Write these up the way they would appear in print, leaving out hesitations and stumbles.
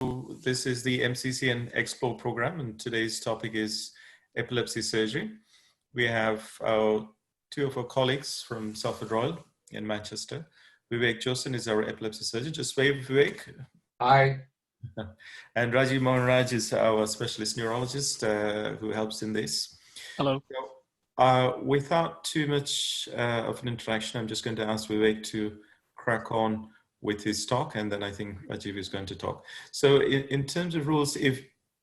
This is the MCC and Explore program, and today's topic is epilepsy surgery. We have two of our colleagues from Salford Royal in Manchester. Vivek Josan is our epilepsy surgeon. Just wave, Vivek. Hi. And Rajiv Mohanraj is our specialist neurologist who helps in this. Hello. So, without too much of an introduction, I'm just going to ask Vivek to crack on with his talk, and then I think Rajiv is going to talk. So in terms of rules,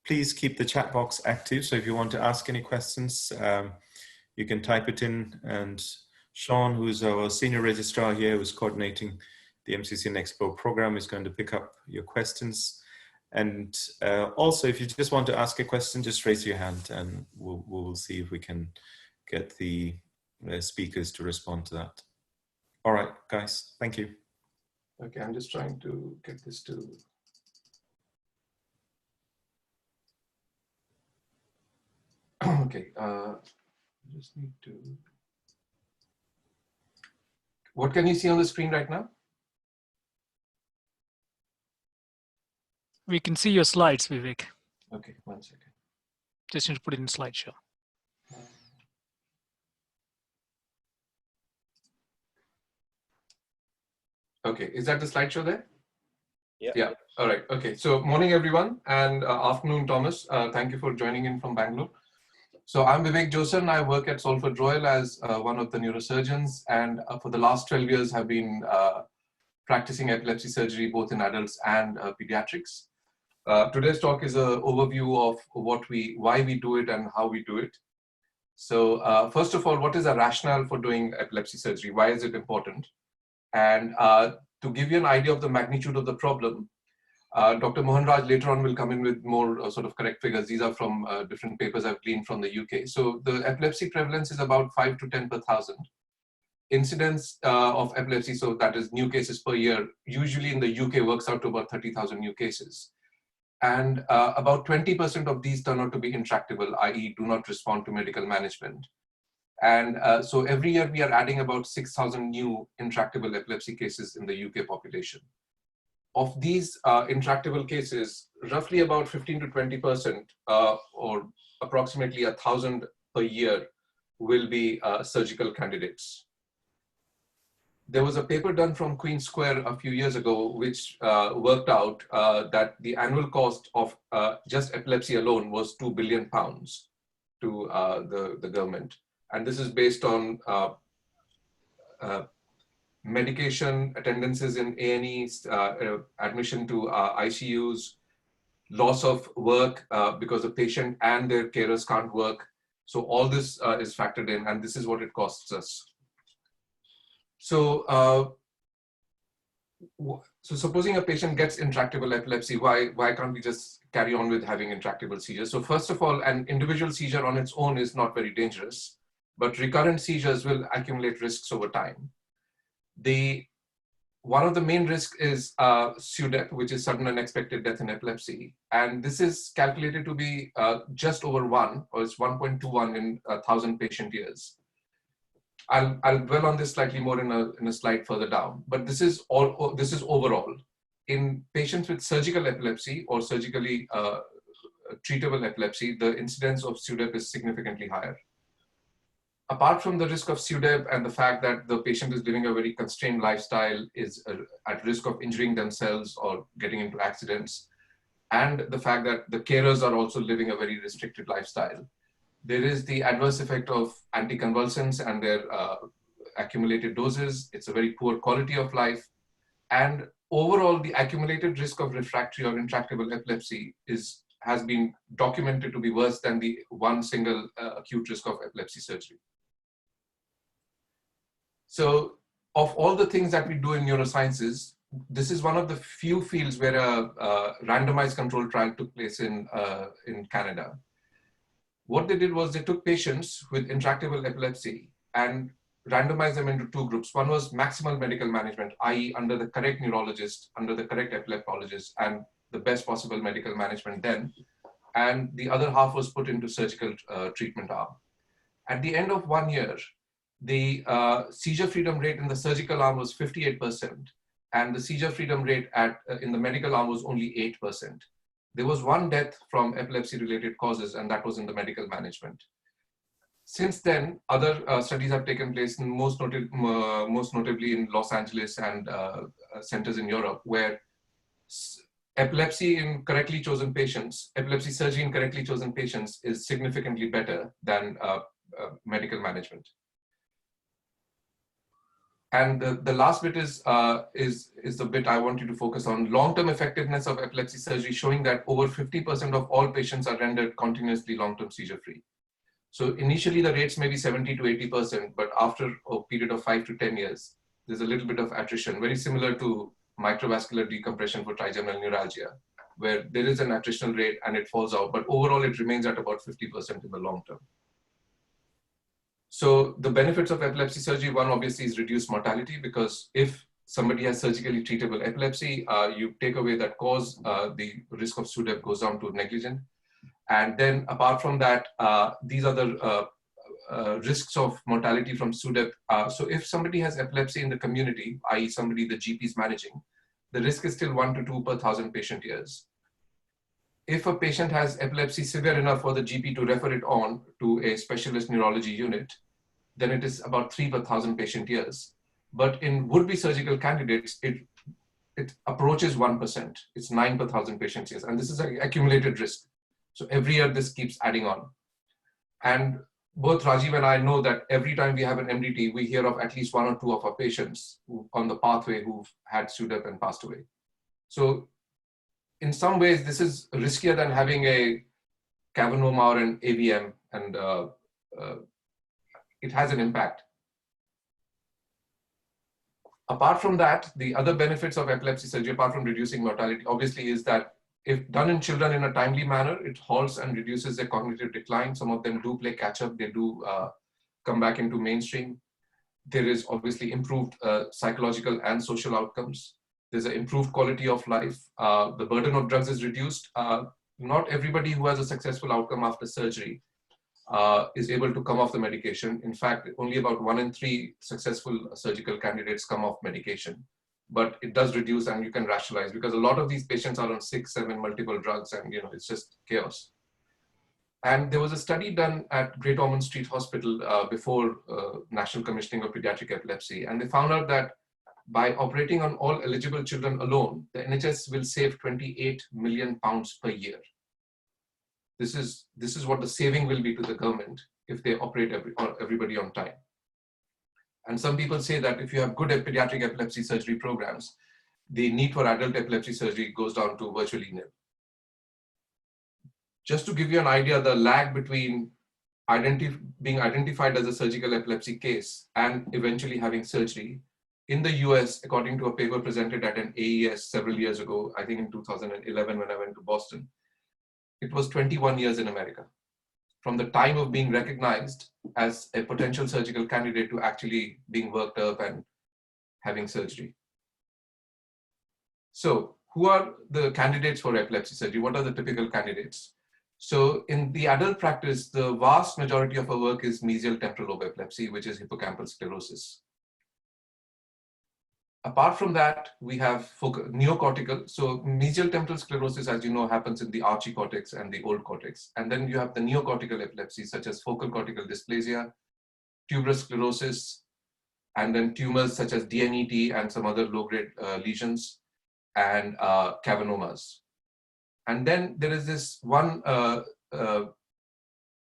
please keep the chat box active. So if you want to ask any questions, you can type it in, and Sean, who's our senior registrar here, who's coordinating the MCC and Expo program, is going to pick up your questions. And also, if you just want to ask a question, just raise your hand, and we'll see if we can get the speakers to respond to that. All right, guys, thank you. Okay, I'm just trying to get this to. Okay, just need to. What can you see on the screen right now? We can see your slides, Vivek. Okay, 1 second. Just need to put it in slideshow. Okay, is that the slideshow there? Yeah. Yeah. All right. Okay. So morning, everyone, and afternoon, Thomas. Thank you for joining in from Bangalore. So I'm Vivek Josan. I work at Salford Royal as one of the neurosurgeons, and for the last 12 years have been practicing epilepsy surgery both in adults and pediatrics. Today's talk is an overview of why we do it and how we do it. So first of all, what is the rationale for doing epilepsy surgery? Why is it important? And to give you an idea of the magnitude of the problem, Dr. Mohanraj later on will come in with more sort of correct figures. These are from different papers I've gleaned from the UK. So the epilepsy prevalence is about 5 to 10 per thousand. Incidence of epilepsy, so that is new cases per year, usually in the UK works out to about 30,000 new cases. And about 20% of these turn out to be intractable, i.e. do not respond to medical management. And so every year we are adding about 6,000 new intractable epilepsy cases in the UK population. Of these intractable cases, roughly about 15 to 20% or approximately 1,000 per year will be surgical candidates. There was a paper done from Queen's Square a few years ago, which worked out that the annual cost of just epilepsy alone was £2 billion to the government. And this is based on medication, attendances in A&Es, admission to ICUs, loss of work because the patient and their carers can't work. So all this is factored in, and this is what it costs us. So, so supposing a patient gets intractable epilepsy, why can't we just carry on with having intractable seizures? So first of all, an individual seizure on its own is not very dangerous, but recurrent seizures will accumulate risks over time. One of the main risks is SUDEP, which is sudden unexpected death in epilepsy. And this is calculated to be just over 1, or it's 1.21 in 1,000 patient years. I'll dwell on this slightly more in a slide further down, but this is overall. In patients with surgical epilepsy or surgically treatable epilepsy, the incidence of SUDEP is significantly higher. Apart from the risk of SUDEP and the fact that the patient is living a very constrained lifestyle, is at risk of injuring themselves or getting into accidents, and the fact that the carers are also living a very restricted lifestyle, there is the adverse effect of anticonvulsants and their accumulated doses. It's a very poor quality of life. And overall, the accumulated risk of refractory or intractable epilepsy has been documented to be worse than the one single acute risk of epilepsy surgery. So of all the things that we do in neurosciences, this is one of the few fields where a randomized controlled trial took place in Canada. What they did was they took patients with intractable epilepsy and randomized them into two groups. One was maximal medical management, i.e. under the correct neurologist, under the correct epileptologist, and the best possible medical management then. And the other half was put into surgical treatment arm. At the end of 1 year, the seizure freedom rate in the surgical arm was 58%, and the seizure freedom rate in the medical arm was only 8%. There was one death from epilepsy-related causes, and that was in the medical management. Since then, other studies have taken place, most notably in Los Angeles and centers in Europe, where epilepsy in correctly chosen patients, epilepsy surgery in correctly chosen patients is significantly better than medical management. And the last bit is the bit I want you to focus on: long-term effectiveness of epilepsy surgery, showing that over 50% of all patients are rendered continuously long-term seizure-free. So initially the rates may be 70 to 80%, but after a period of 5 to 10 years, there's a little bit of attrition, very similar to microvascular decompression for trigeminal neuralgia, where there is an attritional rate and it falls out, but overall it remains at about 50% in the long term. So the benefits of epilepsy surgery, one obviously is reduced mortality, because if somebody has surgically treatable epilepsy, you take away that cause, the risk of SUDEP goes down to negligent. And then apart from that, these are the risks of mortality from SUDEP. So if somebody has epilepsy in the community, i.e. somebody the GP is managing, the risk is still 1 to 2 per 1,000 patient years. If a patient has epilepsy severe enough for the GP to refer it on to a specialist neurology unit, then it is about 3 per 1,000 patient years. But in would-be surgical candidates, it approaches 1%. It's 9 per 1,000 patient years. And this is an accumulated risk. So every year this keeps adding on. And both Rajiv and I know that every time we have an MDT, we hear of at least 1 or 2 of our patients on the pathway who've had SUDEP and passed away. So in some ways, this is riskier than having a cavernoma or an AVM, and it has an impact. Apart from that, the other benefits of epilepsy surgery, apart from reducing mortality, obviously is that if done in children in a timely manner, it halts and reduces their cognitive decline. Some of them do play catch up. They do come back into mainstream. There is obviously improved psychological and social outcomes. There's an improved quality of life. The burden of drugs is reduced. Not everybody who has a successful outcome after surgery is able to come off the medication. In fact, only about 1 in 3 successful surgical candidates come off medication. But it does reduce, and you can rationalize, because a lot of these patients are on 6, 7 multiple drugs, and it's just chaos. And there was a study done at Great Ormond Street Hospital before National Commissioning of Pediatric Epilepsy, and they found out that by operating on all eligible children alone, the NHS will save £28 million per year. This is what the saving will be to the government if they operate everybody on time. And some people say that if you have good pediatric epilepsy surgery programs, the need for adult epilepsy surgery goes down to virtually nil. Just to give you an idea, the lag between being identified as a surgical epilepsy case and eventually having surgery in the US, according to a paper presented at an AES several years ago, I think in 2011 when I went to Boston, it was 21 years in America, from the time of being recognized as a potential surgical candidate to actually being worked up and having surgery. So who are the candidates for epilepsy surgery? What are the typical candidates? So in the adult practice, the vast majority of our work is mesial temporal lobe epilepsy, which is hippocampal sclerosis. Apart from that, we have neocortical. So mesial temporal sclerosis, as you know, happens in the archicortex and the old cortex. And then you have the neocortical epilepsies, such as focal cortical dysplasia, tuberous sclerosis, and then tumors such as DNET and some other low-grade lesions, and cavernomas. And then there is this one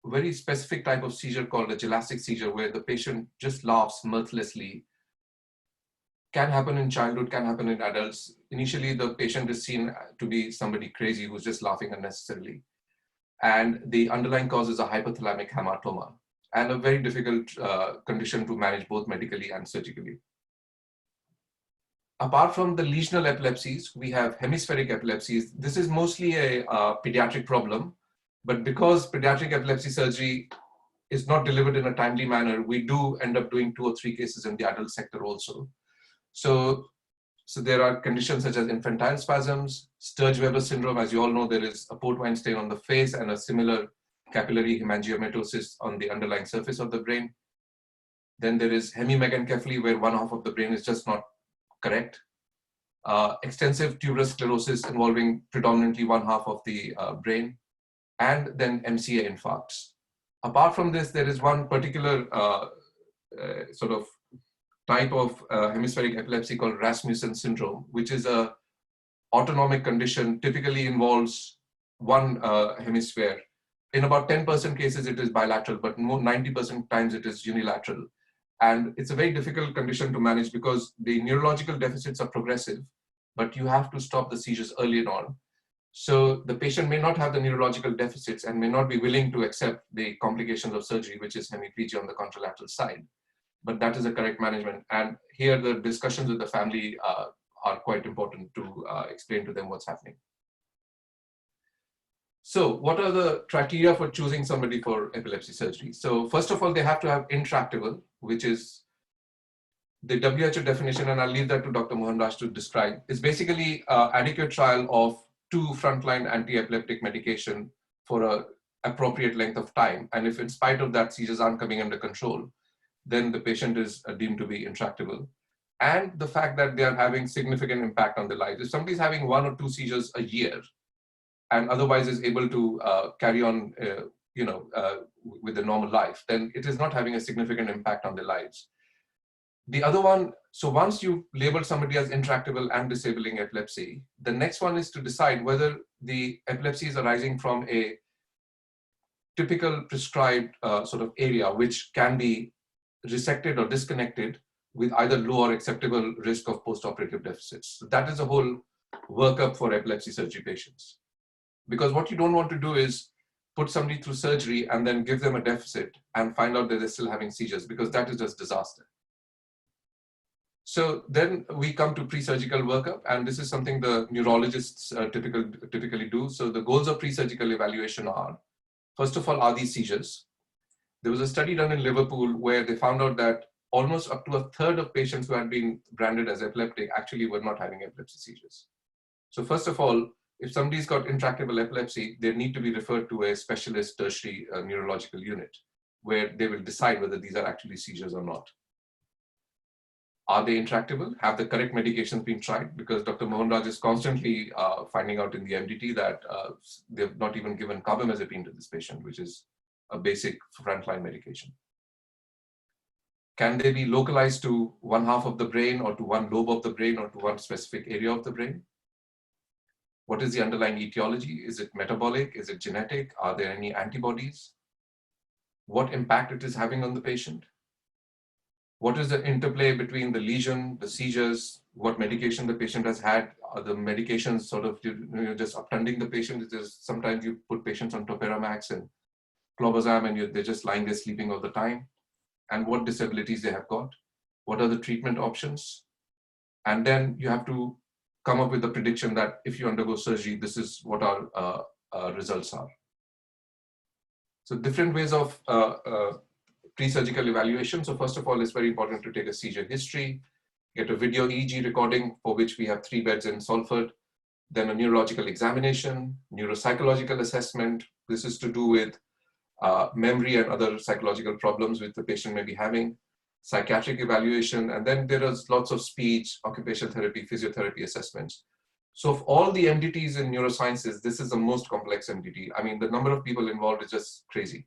very specific type of seizure called a gelastic seizure, where the patient just laughs mirthlessly. Can happen in childhood, can happen in adults. Initially, the patient is seen to be somebody crazy who's just laughing unnecessarily. And the underlying cause is a hypothalamic hamartoma, and a very difficult condition to manage both medically and surgically. Apart from the lesional epilepsies, we have hemispheric epilepsies. This is mostly a pediatric problem, but because pediatric epilepsy surgery is not delivered in a timely manner, we do end up doing 2 or 3 cases in the adult sector also. So there are conditions such as infantile spasms, Sturge-Weber syndrome. As you all know, there is a port wine stain on the face and a similar capillary hemangiomatosis on the underlying surface of the brain. Then there is hemimegancephaly, where one half of the brain is just not correct. extensive tuberous sclerosis involving predominantly one half of the brain, and then MCA infarcts. Apart from this, there is one particular sort of type of hemispheric epilepsy called Rasmussen Syndrome, which is a autonomic condition, typically involves one hemisphere. In about 10% cases, it is bilateral, but 90% times it is unilateral. And it's a very difficult condition to manage because the neurological deficits are progressive, but you have to stop the seizures early on. So the patient may not have the neurological deficits and may not be willing to accept the complications of surgery, which is hemiplegia on the contralateral side. But that is a correct management. And here the discussions with the family are quite important to explain to them what's happening. So what are the criteria for choosing somebody for epilepsy surgery? So first of all, they have to have intractable, which is the WHO definition, and I'll leave that to Dr. Mohan Raj to describe. It's basically adequate trial of 2 frontline anti-epileptic medication for an appropriate length of time. And if in spite of that seizures aren't coming under control, then the patient is deemed to be intractable. And the fact that they are having significant impact on their lives. If somebody's having 1 or 2 seizures a year and otherwise is able to carry on with the normal life, then it is not having a significant impact on their lives. The other one, so once you label somebody as intractable and disabling epilepsy, the next one is to decide whether the epilepsy is arising from a typical prescribed sort of area, which can be resected or disconnected with either low or acceptable risk of postoperative deficits. So that is a whole workup for epilepsy surgery patients. Because what you don't want to do is put somebody through surgery and then give them a deficit and find out that they're still having seizures, because that is just disaster. So then we come to pre-surgical workup, and this is something the neurologists typically do. So the goals of pre-surgical evaluation are, first of all, are these seizures? There was a study done in Liverpool where they found out that almost up to a third of patients who had been branded as epileptic actually were not having epilepsy seizures. So first of all, if somebody's got intractable epilepsy, they need to be referred to a specialist tertiary neurological unit where they will decide whether these are actually seizures or not. Are they intractable? Have the correct medications been tried? Because Dr. Mohan Raj is constantly finding out in the MDT that they've not even given carbamazepine to this patient, which is a basic frontline medication. Can they be localized to one half of the brain or to one lobe of the brain or to one specific area of the brain? What is the underlying etiology? Is it metabolic? Is it genetic? Are there any antibodies? What impact it is having on the patient? What is the interplay between the lesion, the seizures, what medication the patient has had? Are the medications sort of just uptending the patient? Sometimes you put patients on Toperamax and clobazam and they're just lying there sleeping all the time. And what disabilities they have got? What are the treatment options? And then you have to come up with a prediction that if you undergo surgery, this is what our results are. So different ways of pre-surgical evaluation. So first of all, it's very important to take a seizure history, get a video EEG recording for which we have 3 beds in Salford, then a neurological examination, neuropsychological assessment. This is to do with memory and other psychological problems which the patient may be having, psychiatric evaluation, and then there is lots of speech, occupational therapy, physiotherapy assessments. So of all the MDTs in neurosciences, this is the most complex MDT. I mean, the number of people involved is just crazy.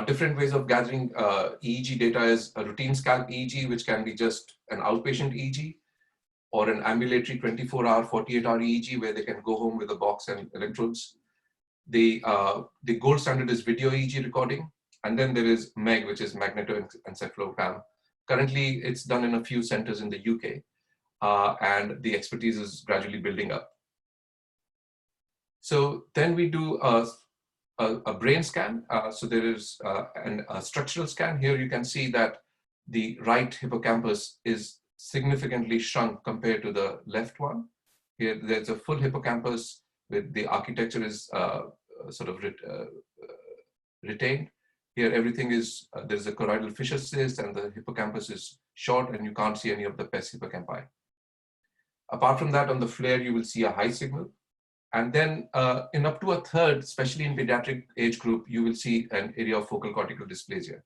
Different ways of gathering EEG data is a routine scalp EEG, which can be just an outpatient EEG, or an ambulatory 24-hour, 48-hour EEG, where they can go home with a box and electrodes. The gold standard is video EEG recording, and then there is MEG, which is magnetoencephalogram. Currently, it's done in a few centers in the UK, and the expertise is gradually building up. So then we do a brain scan. So there is a structural scan. Here you can see that the right hippocampus is significantly shrunk compared to the left one. Here there's a full hippocampus with the architecture is sort of retained. Here everything is, there's a choroidal fissure cyst and the hippocampus is short and you can't see any of the pes hippocampi. Apart from that, on the flare, you will see a high signal. And then in up to a third, especially in pediatric age group, you will see an area of focal cortical dysplasia.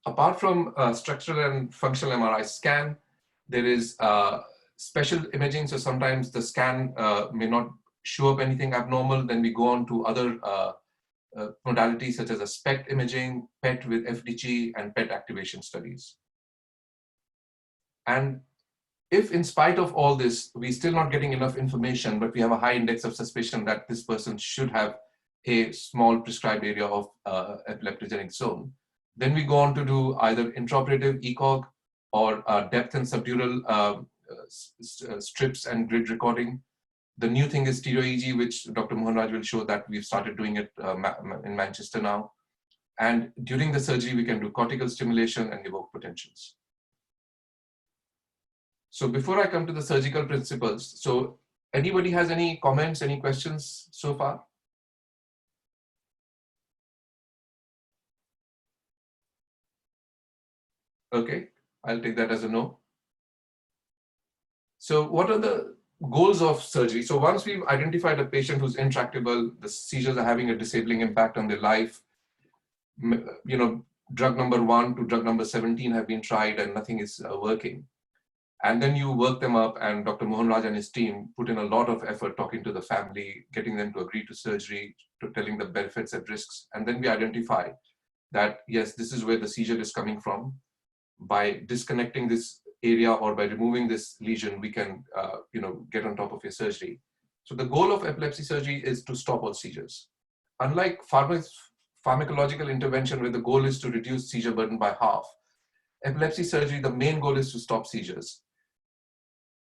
apart from structural and functional MRI scan, there is special imaging. So sometimes the scan may not show up anything abnormal. Then we go on to other modalities such as a SPECT imaging, PET with FDG, and PET activation studies. And if in spite of all this, we're still not getting enough information, but we have a high index of suspicion that this person should have a small prescribed area of epileptogenic zone, then we go on to do either intraoperative ECOG or depth and subdural strips and grid recording. The new thing is Stereotactic, which Dr. Mohanraj will show that we've started doing it in Manchester now. And during the surgery, we can do cortical stimulation and evoke potentials. So before I come to the surgical principles, so anybody has any comments, any questions so far? Okay, I'll take that as a no. So what are the goals of surgery? So once we've identified a patient who's intractable, the seizures are having a disabling impact on their life, you know, drug number 1 to drug number 17 have been tried and nothing is working. And then you work them up, and Dr. Mohanraj and his team put in a lot of effort talking to the family, getting them to agree to surgery, to telling the benefits and risks. And then we identify that, yes, this is where the seizure is coming from. By disconnecting this area or by removing this lesion, we can you know, get on top of your surgery. So the goal of epilepsy surgery is to stop all seizures. Unlike pharmacological intervention, where the goal is to reduce seizure burden by half, epilepsy surgery, the main goal is to stop seizures,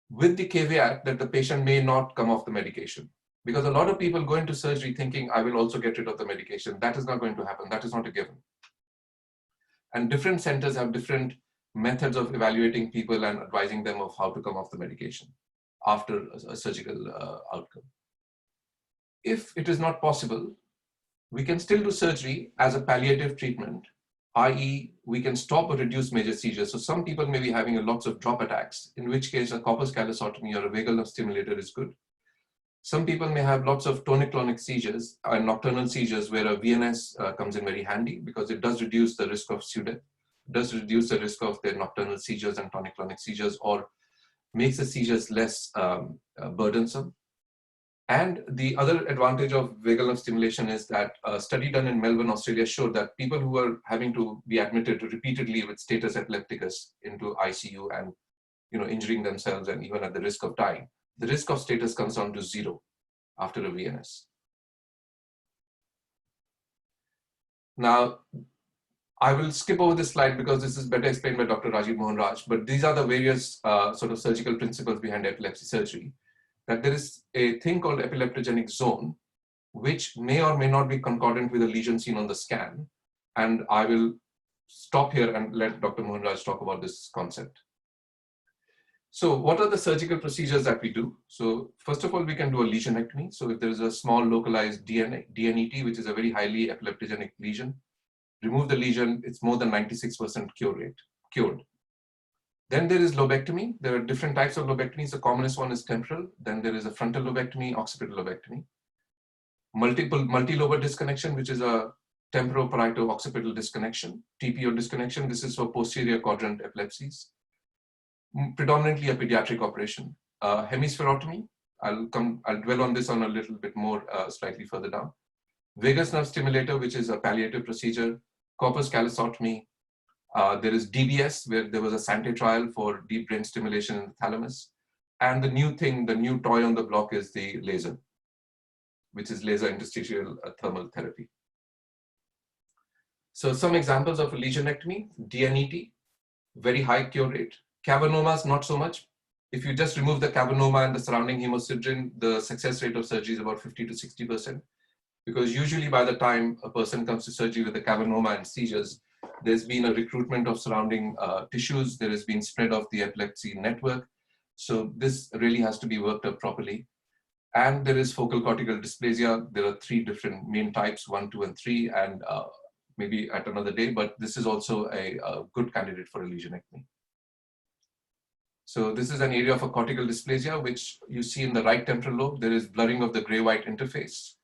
with the caveat that the patient may not come off the medication. Because a lot of people go into surgery thinking, I will also get rid of the medication. That is not going to happen. That is not a given. And different centers have different methods of evaluating people and advising them of how to come off the medication after a surgical outcome. If it is not possible, we can still do surgery as a palliative treatment, i.e. we can stop or reduce major seizures. So some people may be having lots of drop attacks, in which case a corpus callosotomy or a vagal nerve stimulator is good. Some people may have lots of tonic-clonic seizures and nocturnal seizures, where a VNS comes in very handy because it does reduce the risk of SUDEP, does reduce the risk of their nocturnal seizures and tonic-clonic seizures, or makes the seizures less burdensome. And the other advantage of vagal nerve stimulation is that a study done in Melbourne, Australia showed that people who are having to be admitted repeatedly with status epilepticus into ICU and, you know, injuring themselves and even at the risk of dying, the risk of status comes down to 0 after a VNS. Now, I will skip over this slide because this is better explained by Dr. Rajiv Mohanraj, but these are the various sort of surgical principles behind epilepsy surgery. That there is a thing called epileptogenic zone, which may or may not be concordant with a lesion seen on the scan. And I will stop here and let Dr. Mohanraj talk about this concept. So what are the surgical procedures that we do? So first of all, we can do a lesionectomy. So if there is a small localized DNET, which is a very highly epileptogenic lesion, remove the lesion, it's more than 96% cure rate, cured. Then there is lobectomy. There are different types of lobectomies. The commonest one is temporal. Then there is a frontal lobectomy, occipital lobectomy. Multi-lobar disconnection, which is a temporoparieto-occipital disconnection, TPO disconnection. This is for posterior quadrant epilepsies. Predominantly a pediatric operation. Hemispherotomy, I'll dwell on this on a little bit more slightly further down. Vagus nerve stimulator, which is a palliative procedure. Corpus callosotomy. There is DBS, where there was a Sante trial for deep brain stimulation in the thalamus. And the new thing, the new toy on the block is the laser, which is laser interstitial thermal therapy. So some examples of a lesionectomy: DNET, very high cure rate. Cavernomas, not so much. If you just remove the cavernoma and the surrounding hemosiderin, the success rate of surgery is about 50 to 60%. Because usually by the time a person comes to surgery with a cavernoma and seizures, there's been a recruitment of surrounding tissues. There has been spread of the epilepsy network. So this really has to be worked up properly. And there is focal cortical dysplasia. There are 3 different main types, 1, 2, and 3, and maybe at another day, but this is also a good candidate for a lesionectomy. So this is an area of a cortical dysplasia, which you see in the right temporal lobe. There is blurring of the gray-white interface,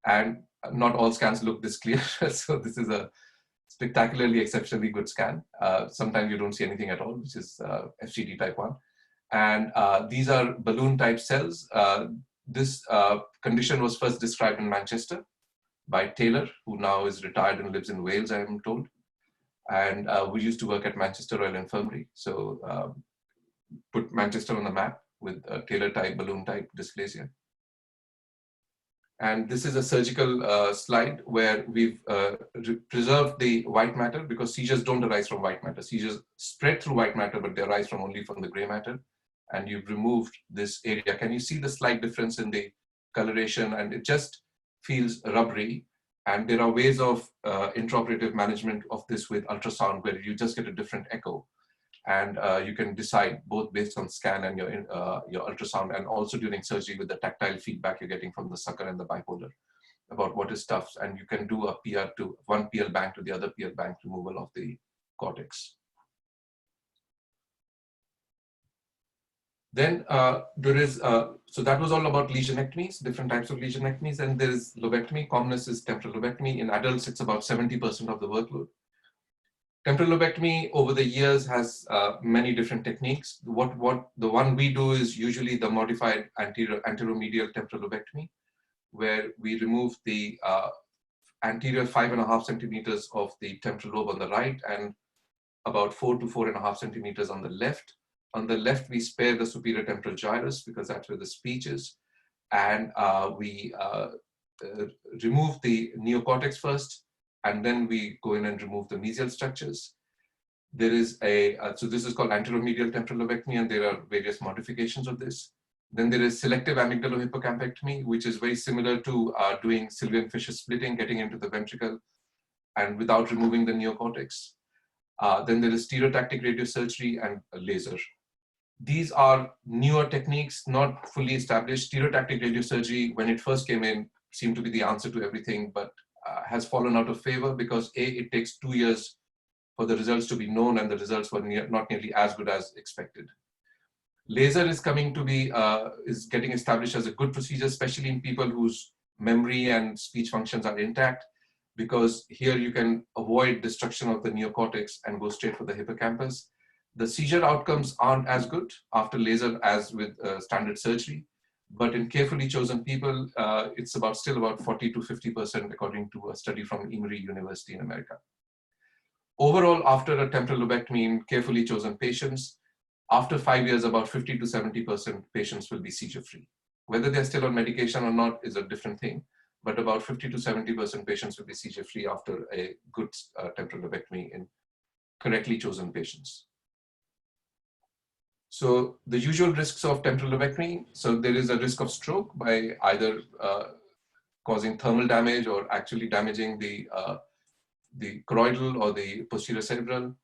and not all scans look this clear. So this is a spectacularly, exceptionally good scan. Sometimes you don't see anything at all, which is FGD type 1. And these are balloon type cells. This condition was first described in Manchester by Taylor, who now is retired and lives in Wales, I am told. And we used to work at Manchester Royal Infirmary. So put Manchester on the map with Taylor type, balloon type dysplasia. And this is a surgical slide where we've preserved the white matter, because seizures don't arise from white matter. Seizures spread through white matter, but they arise only from the gray matter. And you've removed this area. Can you see the slight difference in the coloration? And it just feels rubbery. And there are ways of intraoperative management of this with ultrasound, where you just get a different echo. And you can decide both based on scan and your ultrasound, and also during surgery with the tactile feedback you're getting from the sucker and the bipolar about what is tough. And you can do a PR to one PL bank to the other PL bank removal of the cortex. Then there is, so that was all about lesionectomies, different types of lesionectomies. And there is lobectomy. Commonest is temporal lobectomy. In adults, it's about 70% of the workload. Temporal lobectomy over the years has many different techniques. The one we do is usually the modified anteromedial temporal lobectomy, where we remove the anterior 5.5 centimeters of the temporal lobe on the right and about 4 to 4.5 centimeters on the left. On the left, we spare the superior temporal gyrus because that's where the speech is. And we remove the neocortex first, and then we go in and remove the mesial structures. There is so this is called anteromedial temporal lobectomy, and there are various modifications of this. Then there is selective amygdalohippocampectomy, which is very similar to doing Sylvian-Fisher splitting, getting into the ventricle and without removing the neocortex. Then there is stereotactic radiosurgery and laser. These are newer techniques, not fully established. Stereotactic radiosurgery, when it first came in, seemed to be the answer to everything, but has fallen out of favor because it takes 2 years for the results to be known, and the results were not nearly as good as expected. Laser is coming to be, is getting established as a good procedure, especially in people whose memory and speech functions are intact, because here you can avoid destruction of the neocortex and go straight for the hippocampus. The seizure outcomes aren't as good after laser as with standard surgery, but in carefully chosen people, it's still about 40 to 50% according to a study from Emory University in America. Overall, after a temporal lobectomy in carefully chosen patients, after 5 years, about 50 to 70% patients will be seizure-free. Whether they're still on medication or not is a different thing, but about 50 to 70% patients will be seizure-free after a good temporal lobectomy in correctly chosen patients. So the usual risks of temporal lobectomy, so there is a risk of stroke by either causing thermal damage or actually damaging the choroidal or the posterior cerebral.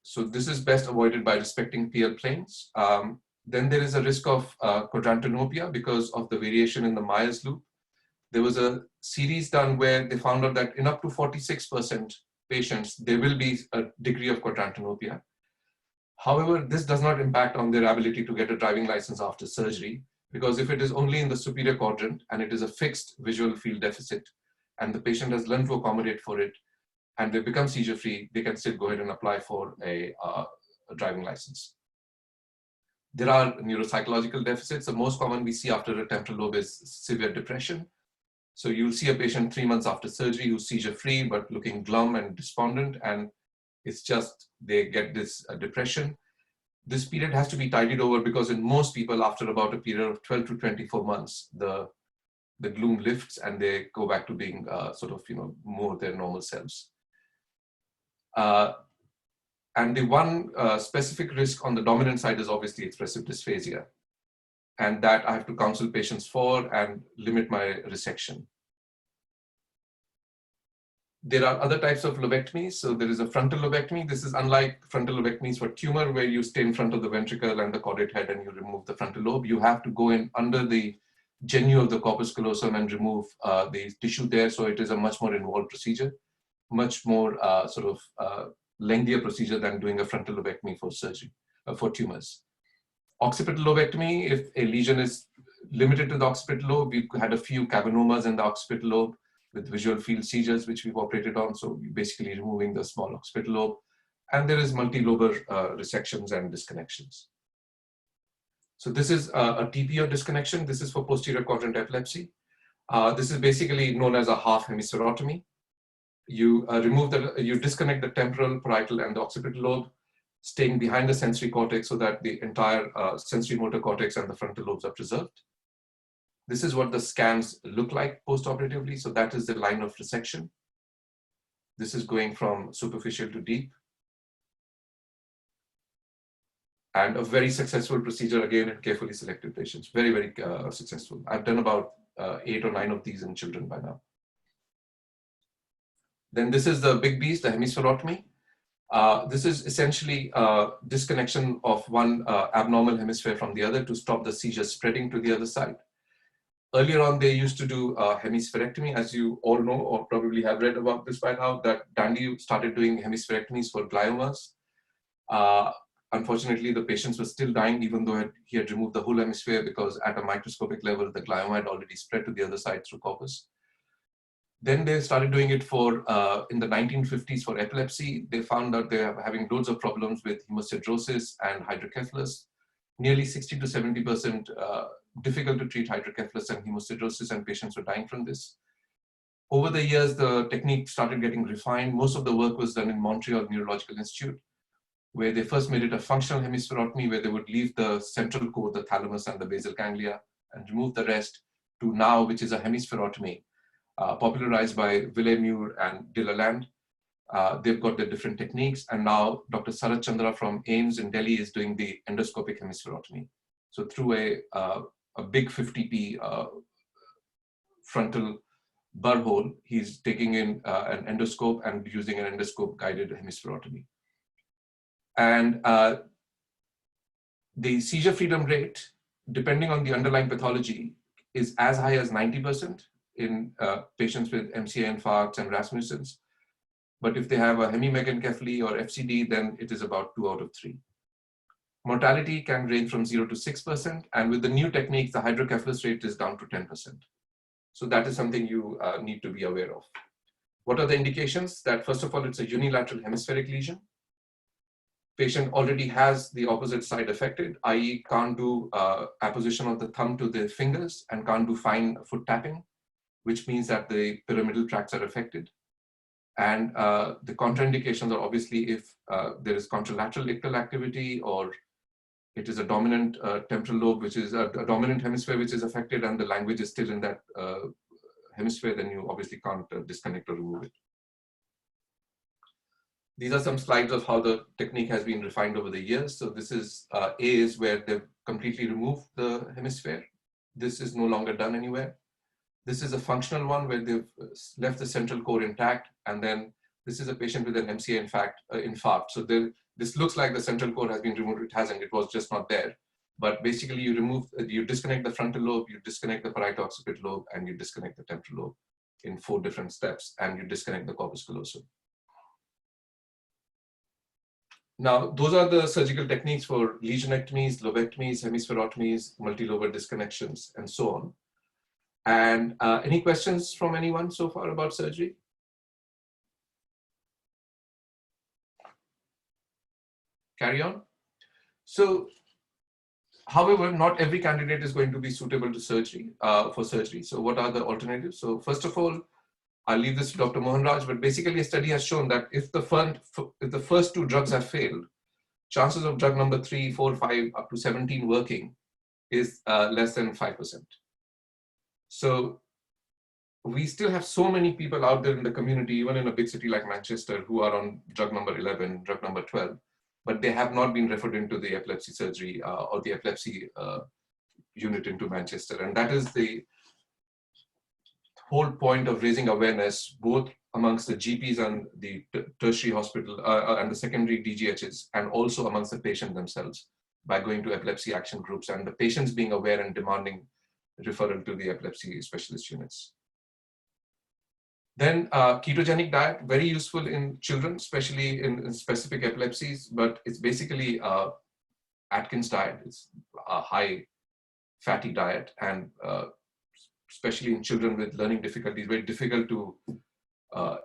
So this is best avoided by respecting PL planes. Then there is a risk of quadrantanopia because of the variation in the Myers loop. There was a series done where they found out that in up to 46% patients, there will be a degree of quadrantanopia. However, this does not impact on their ability to get a driving license after surgery, because if it is only in the superior quadrant and it is a fixed visual field deficit and the patient has learned to accommodate for it and they become seizure-free, they can still go ahead and apply for a driving license. There are neuropsychological deficits. The most common we see after a temporal lobe is severe depression. So you'll see a patient 3 months after surgery who's seizure-free but looking glum and despondent, and it's just they get this depression. This period has to be tidied over because in most people, after about a period of 12 to 24 months, the gloom lifts and they go back to being more their normal selves. And the one specific risk on the dominant side is obviously expressive dysphasia. And that I have to counsel patients for and limit my resection. There are other types of lobectomies. So there is a frontal lobectomy. This is unlike frontal lobectomies for tumor, where you stay in front of the ventricle and the caudate head and you remove the frontal lobe. You have to go in under the genu of the corpus callosum and remove the tissue there. So it is a much more involved procedure, much more lengthier procedure than doing a frontal lobectomy for surgery, for tumors. Occipital lobectomy, if a lesion is limited to the occipital lobe, we had a few cavernomas in the occipital lobe. with visual field seizures, which we've operated on. So basically removing the small occipital lobe. And there is multi-lobar resections and disconnections. So this is a TPO disconnection. This is for posterior quadrant epilepsy. This is basically known as a half hemispherotomy. You you disconnect the temporal, parietal, and the occipital lobe, staying behind the sensory cortex so that the entire sensory motor cortex and the frontal lobes are preserved. This is what the scans look like post-operatively. So that is the line of resection. This is going from superficial to deep. And a very successful procedure, again, in carefully selected patients. Very, very successful. I've done about 8 or 9 of these in children by now. Then this is the big beast, the hemispherotomy. This is essentially disconnection of one abnormal hemisphere from the other to stop the seizure spreading to the other side. Earlier on, they used to do hemispherectomy, as you all know, or probably have read about this by now, that Dandy started doing hemispherectomies for gliomas. Unfortunately, the patients were still dying, even though he had removed the whole hemisphere, because at a microscopic level, the glioma had already spread to the other side through corpus. Then they started doing it for, in the 1950s for epilepsy. They found out they were having loads of problems with hemosidrosis and hydrocephalus. Nearly 60 to 70% difficult to treat hydrocephalus and hemosidrosis, and patients were dying from this. Over the years, the technique started getting refined. Most of the work was done in Montreal Neurological Institute, where they first made it a functional hemispherotomy, where they would leave the central core, the thalamus and the basal ganglia, and remove the rest, to now, which is a hemispherotomy, popularized by Villemure and Dillerland. They've got the different techniques, and now Dr. Sarat Chandra from AIMS in Delhi is doing the endoscopic hemispherotomy. So through a big 50p frontal burr hole, he's taking in an endoscope and using an endoscope guided hemispherotomy. And the seizure freedom rate, depending on the underlying pathology, is as high as 90% in patients with MCI infarcts and Rasmussen's. But if they have a hemimegaencephaly or FCD, then it is about 2 out of 3. Mortality can range from 0 to 6%. And with the new techniques, the hydrocephalus rate is down to 10%. So that is something you need to be aware of. What are the indications? That first of all, it's a unilateral hemispheric lesion. Patient already has the opposite side affected, i.e. can't do apposition of the thumb to the fingers and can't do fine foot tapping, which means that the pyramidal tracts are affected. And the contraindications are obviously if there is contralateral ictal activity, or it is a dominant temporal lobe, which is a dominant hemisphere which is affected, and the language is still in that hemisphere, then you obviously can't disconnect or remove it. These are some slides of how the technique has been refined over the years. So this is A is where they've completely removed the hemisphere. This is no longer done anywhere. This is a functional one where they've left the central core intact. And then this is a patient with an MCI infarct. So this looks like the central core has been removed. It hasn't, it was just not there. But basically you disconnect the frontal lobe, you disconnect the parietal occipital lobe, and you disconnect the temporal lobe in 4 different steps, and you disconnect the corpus callosum. Now, those are the surgical techniques for lesionectomies, lobectomies, hemispherotomies, multilobar disconnections, and so on. And any questions from anyone so far about surgery? Carry on. So, however, not every candidate is going to be suitable to surgery, for surgery. So what are the alternatives? So first of all, I'll leave this to Dr. Mohanraj, but basically a study has shown that if the first 2 drugs have failed, chances of drug number 3, 4, 5, up to 17 working is less than 5%. So we still have so many people out there in the community, even in a big city like Manchester, who are on drug number 11, drug number 12, but they have not been referred into the epilepsy surgery or the epilepsy unit into Manchester. And that is the whole point of raising awareness, both amongst the GPs and the tertiary hospital and the secondary DGHs, and also amongst the patient themselves, by going to epilepsy action groups and the patients being aware and demanding referral to the epilepsy specialist units. Then ketogenic diet, very useful in children, especially in specific epilepsies, but it's basically Atkins diet. It's a high fatty diet, and especially in children with learning difficulties, very difficult to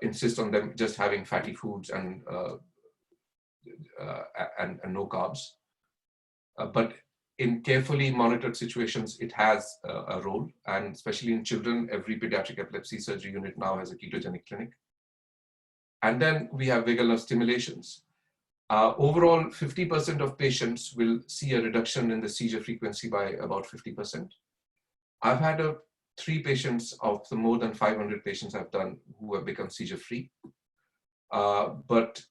insist on them just having fatty foods and no carbs. But in carefully monitored situations, it has a role, and especially in children, every pediatric epilepsy surgery unit now has a ketogenic clinic. And then we have vagal nerve stimulations. Overall, 50% of patients will see a reduction in the seizure frequency by about 50%. I've had 3 patients of the more than 500 patients I've done who have become seizure-free. But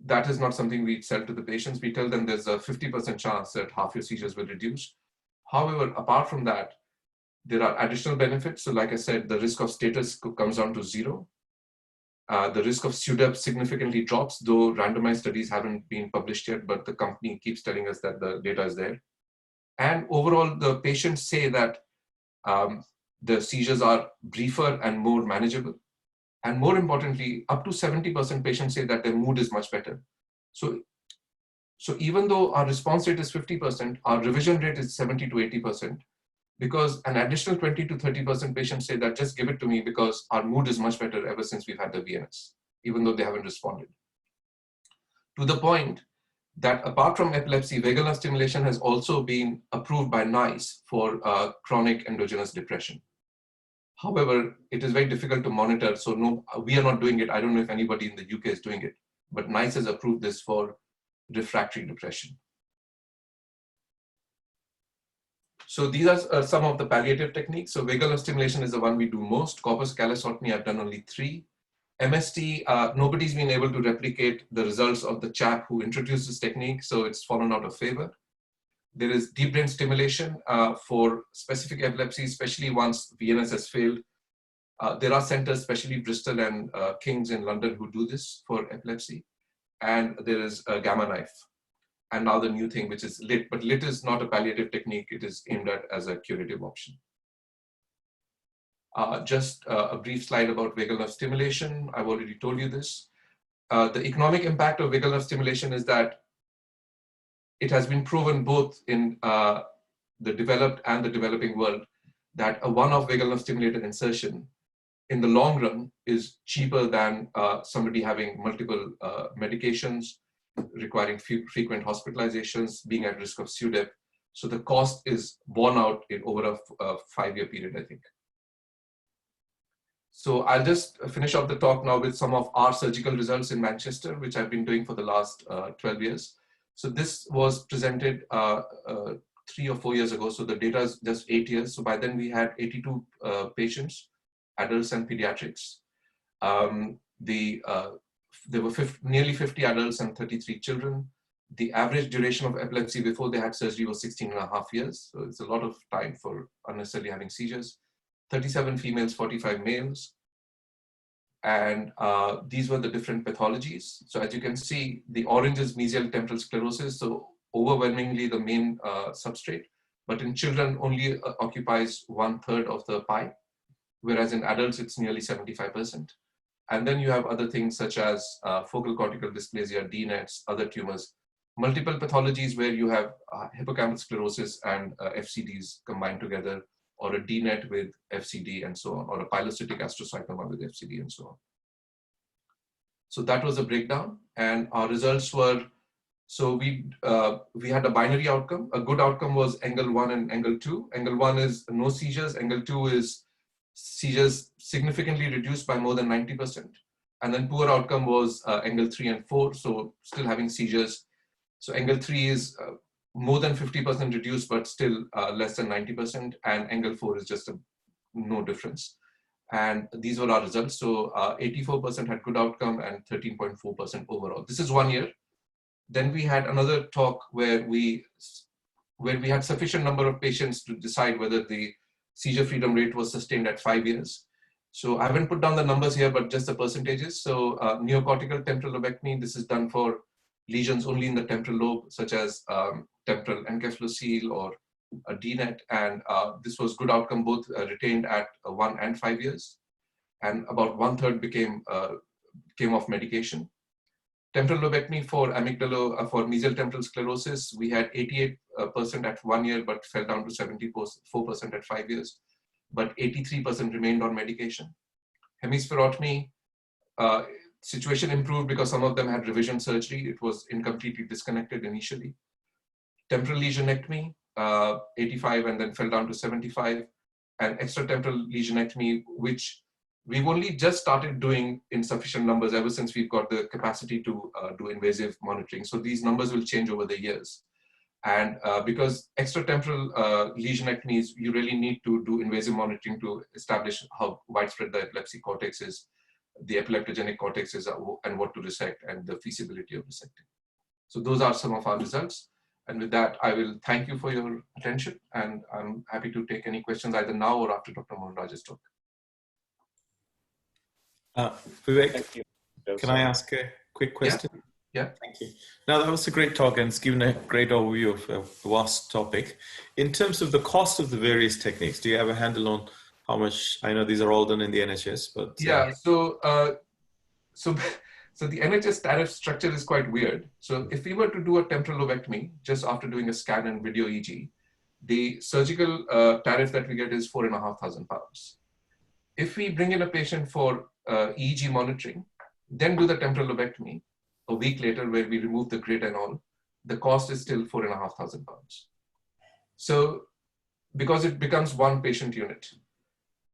that is not something we sell to the patients. We tell them there's a 50% chance that half your seizures will reduce. However, apart from that, there are additional benefits. So like I said, the risk of status comes down to 0. The risk of SUDEP significantly drops, though randomized studies haven't been published yet, but the company keeps telling us that the data is there. And overall, the patients say that the seizures are briefer and more manageable. And more importantly, up to 70% patients say that their mood is much better. So even though our response rate is 50%, our revision rate is 70 to 80%, because an additional 20 to 30% patients say that just give it to me because our mood is much better ever since we've had the VNS, even though they haven't responded. To the point that apart from epilepsy, vagal nerve stimulation has also been approved by NICE for chronic endogenous depression. However, it is very difficult to monitor, so no, we are not doing it. I don't know if anybody in the UK is doing it, but NICE has approved this for refractory depression. So these are some of the palliative techniques. So vagal nerve stimulation is the one we do most. Corpus callosotomy, I've done only 3. MST, nobody's been able to replicate the results of the chap who introduced this technique, so it's fallen out of favor. There is deep brain stimulation for specific epilepsies, especially once VNS has failed. There are centers, especially Bristol and King's in London, who do this for epilepsy. And there is a gamma knife. And now the new thing, which is LIT. But LIT is not a palliative technique. It is aimed at as a curative option. Just a brief slide about vagal nerve stimulation. I've already told you this. The economic impact of vagal nerve stimulation is that it has been proven both in the developed and the developing world that a one-off vagal nerve stimulator insertion in the long run is cheaper than somebody having multiple medications, requiring frequent hospitalizations, being at risk of SUDEP. So the cost is borne out in over a 5-year period, I think. So I'll just finish off the talk now with some of our surgical results in Manchester, which I've been doing for the last 12 years. So this was presented 3 or 4 years ago. So the data is just 8 years. So by then we had 82 patients, adults and pediatrics. There were nearly 50 adults and 33 children. The average duration of epilepsy before they had surgery was 16.5 years. So it's a lot of time for unnecessarily having seizures. 37 females, 45 males. And these were the different pathologies. So as you can see, the orange is mesial temporal sclerosis. So overwhelmingly the main substrate, but in children only occupies 1/3 of the pie, whereas in adults it's nearly 75%. And then you have other things such as focal cortical dysplasia, DNETs, other tumors, multiple pathologies where you have hippocampal sclerosis and FCDs combined together, or a DNET with FCD and so on, or a pilocytic astrocytoma with FCD and so on. So that was a breakdown, and our results were, so we had a binary outcome. A good outcome was Engel 1 and Engel 2. Engel 1 is no seizures, Engel 2 is seizures significantly reduced by more than 90%. And then poor outcome was Engel 3 and 4, so still having seizures. So Engel 3 is more than 50% reduced, but still less than 90%, and Engel 4 is just no difference. And these were our results. So 84% had good outcome and 13.4% overall. This is 1 year. Then we had another talk where we had sufficient number of patients to decide whether the seizure freedom rate was sustained at 5 years. So I haven't put down the numbers here, but just the percentages. So neocortical temporal lobectomy, this is done for lesions only in the temporal lobe, such as temporal encephalocele or a DNET, and this was good outcome, both retained at 1 and 5 years, and about 1/3 came off medication. Temporal lobectomy for for mesial temporal sclerosis, we had 88 at 1 year, but fell down to 74% at 5 years. But 83% remained on medication. Hemispherotomy, situation improved because some of them had revision surgery. It was incompletely disconnected initially. Temporal lesionectomy, 85 and then fell down to 75. And extratemporal lesionectomy, which we've only just started doing in sufficient numbers ever since we've got the capacity to do invasive monitoring. So these numbers will change over the years. And because extratemporal lesionectomies, you really need to do invasive monitoring to establish how widespread the epilepsy cortex is, the epileptogenic cortex is, and what to resect, and the feasibility of resecting. So those are some of our results. And with that, I will thank you for your attention, and I'm happy to take any questions either now or after Dr. Mohanraj's talk. Vivek, can I ask a quick question? Yeah. Thank you. Now, that was a great talk, and it's given a great overview of a vast topic. In terms of the cost of the various techniques, do you have a handle on how much? I know these are all done in the NHS, but yeah. So the NHS tariff structure is quite weird. So if we were to do a temporal lobectomy just after doing a scan and video EG, the surgical tariff that we get is £4,500. If we bring in a patient for EEG monitoring, then do the temporal lobectomy a week later where we remove the grid and all, the cost is still £4,500. So because it becomes one patient unit.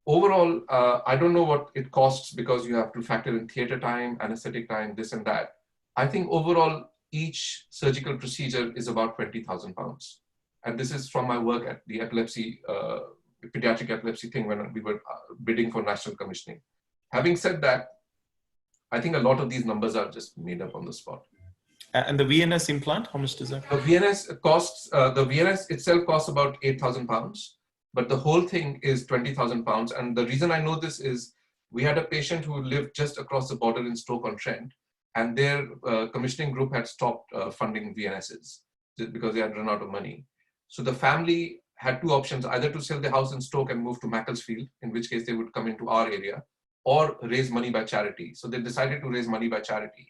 Overall, I don't know what it costs because you have to factor in theater time, anesthetic time, this and that. I think overall, each surgical procedure is about £20,000. And this is from my work at the epilepsy, pediatric epilepsy thing when we were bidding for national commissioning. Having said that, I think a lot of these numbers are just made up on the spot. And the VNS implant, how much does that cost? The VNS costs, the VNS itself costs about £8,000, but the whole thing is £20,000. And the reason I know this is we had a patient who lived just across the border in Stoke-on-Trent, and their commissioning group had stopped funding VNSs because they had run out of money. So the family had two options, either to sell the house in Stoke and move to Macclesfield, in which case they would come into our area, or raise money by charity. So they decided to raise money by charity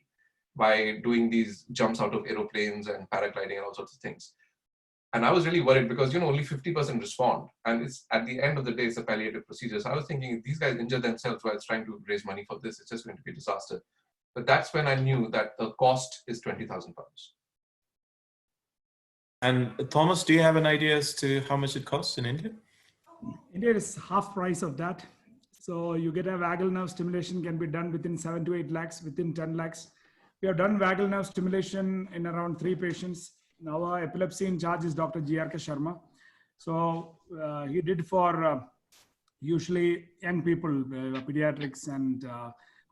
by doing these jumps out of aeroplanes and paragliding and all sorts of things. And I was really worried because, only 50% respond. And it's at the end of the day, it's a palliative procedure. So I was thinking, if these guys injure themselves while trying to raise money for this, it's just going to be a disaster. But that's when I knew that the cost is £20,000. And Thomas, do you have an idea as to how much it costs in India? India is half price of that. So you get a vagal nerve stimulation can be done within 7 to 8 lakhs, within 10 lakhs. We have done vagal nerve stimulation in around 3 patients. Now our epilepsy in charge is Dr. G.R.K. Sharma. So he did for usually young people, pediatrics and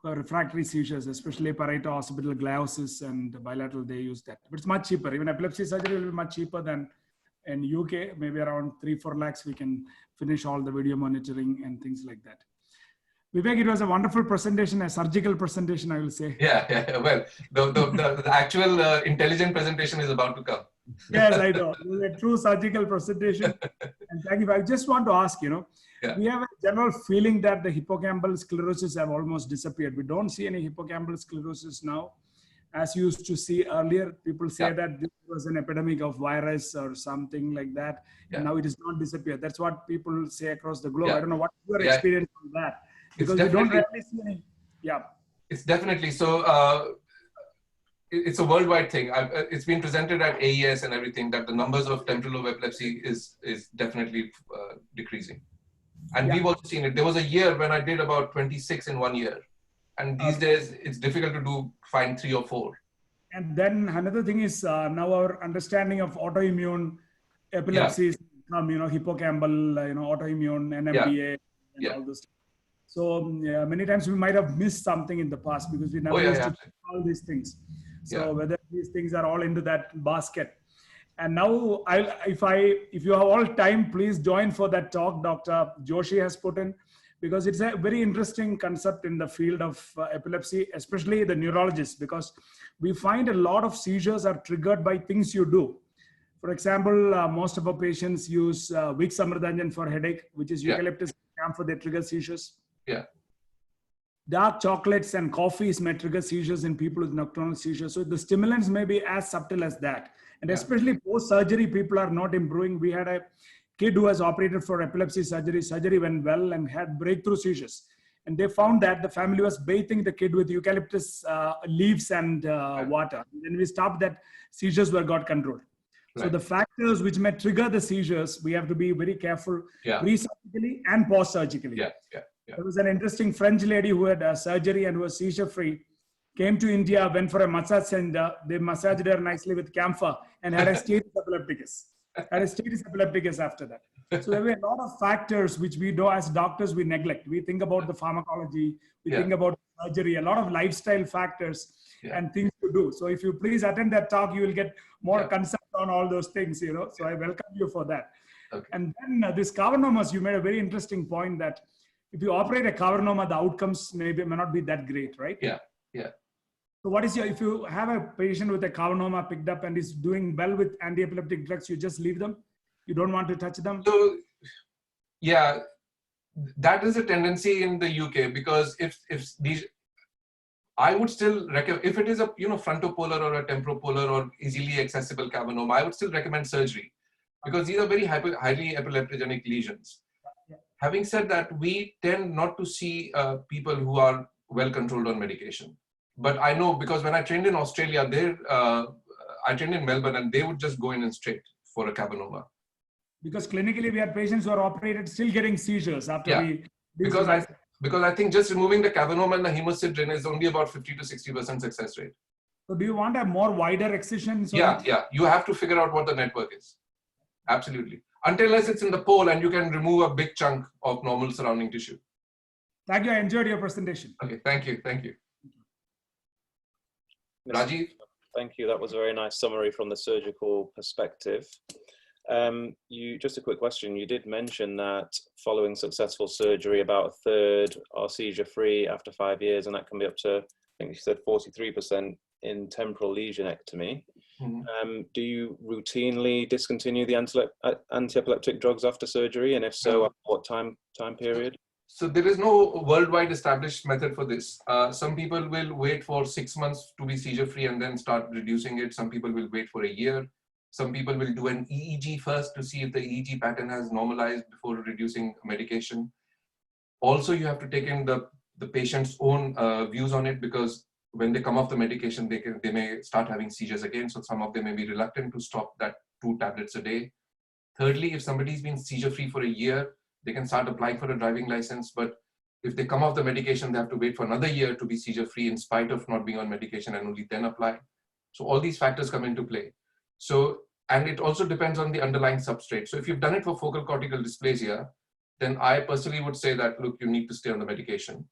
refractory seizures, especially parietal occipital gliosis and bilateral, they use that. But it's much cheaper. Even epilepsy surgery will be much cheaper than in UK, maybe around 3-4 lakhs. We can finish all the video monitoring and things like that. Vivek, it was a wonderful presentation, a surgical presentation, I will say. Yeah. Well, the actual intelligent presentation is about to come. Yes, I know. It was a true surgical presentation. And thank you. I just want to ask, we have a general feeling that the hippocampal sclerosis have almost disappeared. We don't see any hippocampal sclerosis now. As you used to see earlier, people say that this was an epidemic of virus or something like that. And now it is not disappeared. That's what people say across the globe. I don't know what your experience on that. Because we don't really see any. It's definitely so. It's a worldwide thing. It's been presented at AES and everything that the numbers of temporal lobe epilepsy is definitely decreasing. And we've also seen it. There was a year when I did about 26 in 1 year. And these days, it's difficult to find 3 or 4. And then another thing is now our understanding of autoimmune epilepsies, hippocampal, autoimmune, NMDA, and all those. So many times we might have missed something in the past because we never used to check all these things. So whether these things are all into that basket. And now, if you have all time, please join for that talk Dr. Joshi has put in, because it's a very interesting concept in the field of epilepsy, especially the neurologists, because we find a lot of seizures are triggered by things you do. For example, most of our patients use Vicks Samradhanjan for headache, which is eucalyptus camphor, they trigger seizures. Dark chocolates and coffees may trigger seizures in people with nocturnal seizures. So the stimulants may be as subtle as that. And especially post-surgery, people are not improving. We had a kid who was operated for epilepsy surgery. Surgery went well and had breakthrough seizures. And they found that the family was bathing the kid with eucalyptus leaves and water. And then we stopped that, seizures got controlled. So the factors which may trigger the seizures, we have to be very careful pre-surgically and post-surgically. There was an interesting French lady who had surgery and was seizure-free, came to India, went for a massage center. They massaged her nicely with camphor and had a status epilepticus. Had a status epilepticus after that. So there were a lot of factors which we do as doctors, we neglect. We think about the pharmacology, we think about surgery, a lot of lifestyle factors and things to do. So if you please attend that talk, you will get more concept on all those things, you know. So I welcome you for that. And then this cavernomas, you made a very interesting point that if you operate a cavernoma, the outcomes may not be that great, right? So what is if you have a patient with a cavernoma picked up and is doing well with anti-epileptic drugs, you just leave them? You don't want to touch them? So, that is a tendency in the UK, because if these, I would still recommend, if it is a frontopolar or a tempopolar or easily accessible cavernoma, I would still recommend surgery, because these are very highly epileptogenic lesions. Having said that, we tend not to see people who are well controlled on medication. But I know, because when I trained in Australia, I trained in Melbourne, and they would just go in and straight for a cavernoma. Because clinically, we had patients who are operated still getting seizures after because I think just removing the cavernoma and the hemosiderin is only about 50 to 60% success rate. So do you want a more wider excision? So You have to figure out what the network is. Absolutely. Unless it's in the pole and you can remove a big chunk of normal surrounding tissue. Thank you. I enjoyed your presentation. Okay. Thank you. Thank you. Rajiv? Thank you. That was a very nice summary from the surgical perspective. Just a quick question. You did mention that following successful surgery, about a third are seizure-free after 5 years, and that can be up to, I think you said 43% in temporal lesionectomy. Do you routinely discontinue the anti-epileptic drugs after surgery, and if so, at what time period? So there is no worldwide established method for this. Some people will wait for 6 months to be seizure-free and then start reducing it. Some people will wait for a year. Some people will do an EEG first to see if the EEG pattern has normalized before reducing medication. Also, you have to take in the patient's own views on it, because when they come off the medication, they may start having seizures again. So some of them may be reluctant to stop that 2 tablets a day. Thirdly, if somebody's been seizure-free for a year, they can start applying for a driving license. But if they come off the medication, they have to wait for another year to be seizure-free in spite of not being on medication, and only then apply. So all these factors come into play. So, and it also depends on the underlying substrate. So if you've done it for focal cortical dysplasia, then I personally would say that, look, you need to stay on the medication.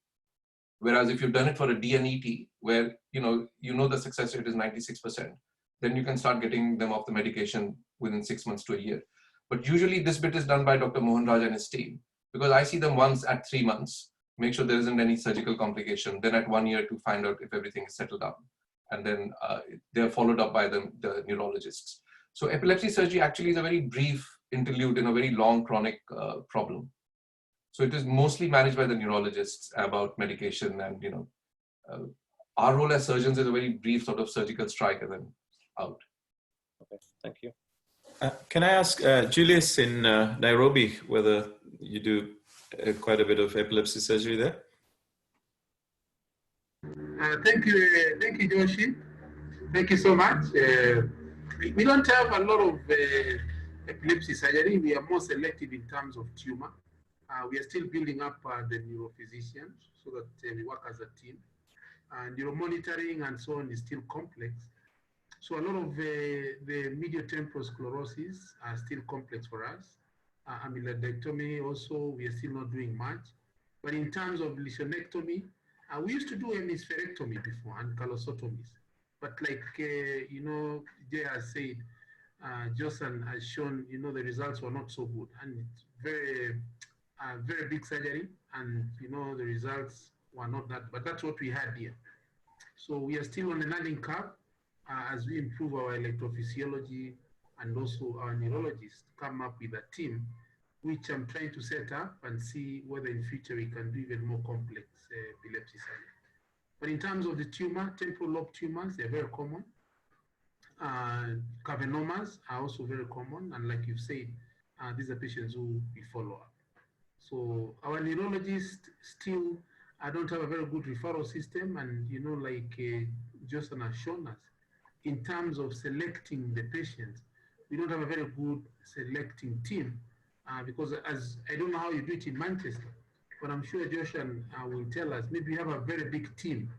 Whereas if you've done it for a DNET, where you know the success rate is 96%, then you can start getting them off the medication within 6 months to a year. But usually this bit is done by Dr. Mohan Raj and his team, because I see them once at 3 months, make sure there isn't any surgical complication, then at 1 year to find out if everything is settled down. And then they're followed up by the neurologists. So epilepsy surgery actually is a very brief interlude in a very long chronic problem. So it is mostly managed by the neurologists about medication, and our role as surgeons is a very brief sort of surgical strike and then out. Okay, thank you. Can I ask Julius in Nairobi whether you do quite a bit of epilepsy surgery there? Thank you, Joshi. Thank you so much. We don't have a lot of epilepsy surgery. We are more selective in terms of tumor. We are still building up the neurophysicians so that we work as a team. Neuromonitoring and so on is still complex. So a lot of the medial temporal sclerosis are still complex for us. Amyloidectomy also, we are still not doing much. But in terms of lesionectomy, we used to do hemispherectomy before and calosotomies. But like, Jay has said, Josan has shown, the results were not so good. And it's very big surgery, and, the results were not that, but that's what we had here. So we are still on a learning curve as we improve our electrophysiology, and also our neurologists come up with a team, which I'm trying to set up and see whether in future we can do even more complex epilepsy surgery. But in terms of the tumor, temporal lobe tumors, they're very common. cavernomas are also very common, and like you've said, these are patients who we follow up. So our neurologists still, I don't have a very good referral system, and like Josan has shown us, in terms of selecting the patients, we don't have a very good selecting team because as I don't know how you do it in Manchester, but I'm sure Josan will tell us, maybe you have a very big team,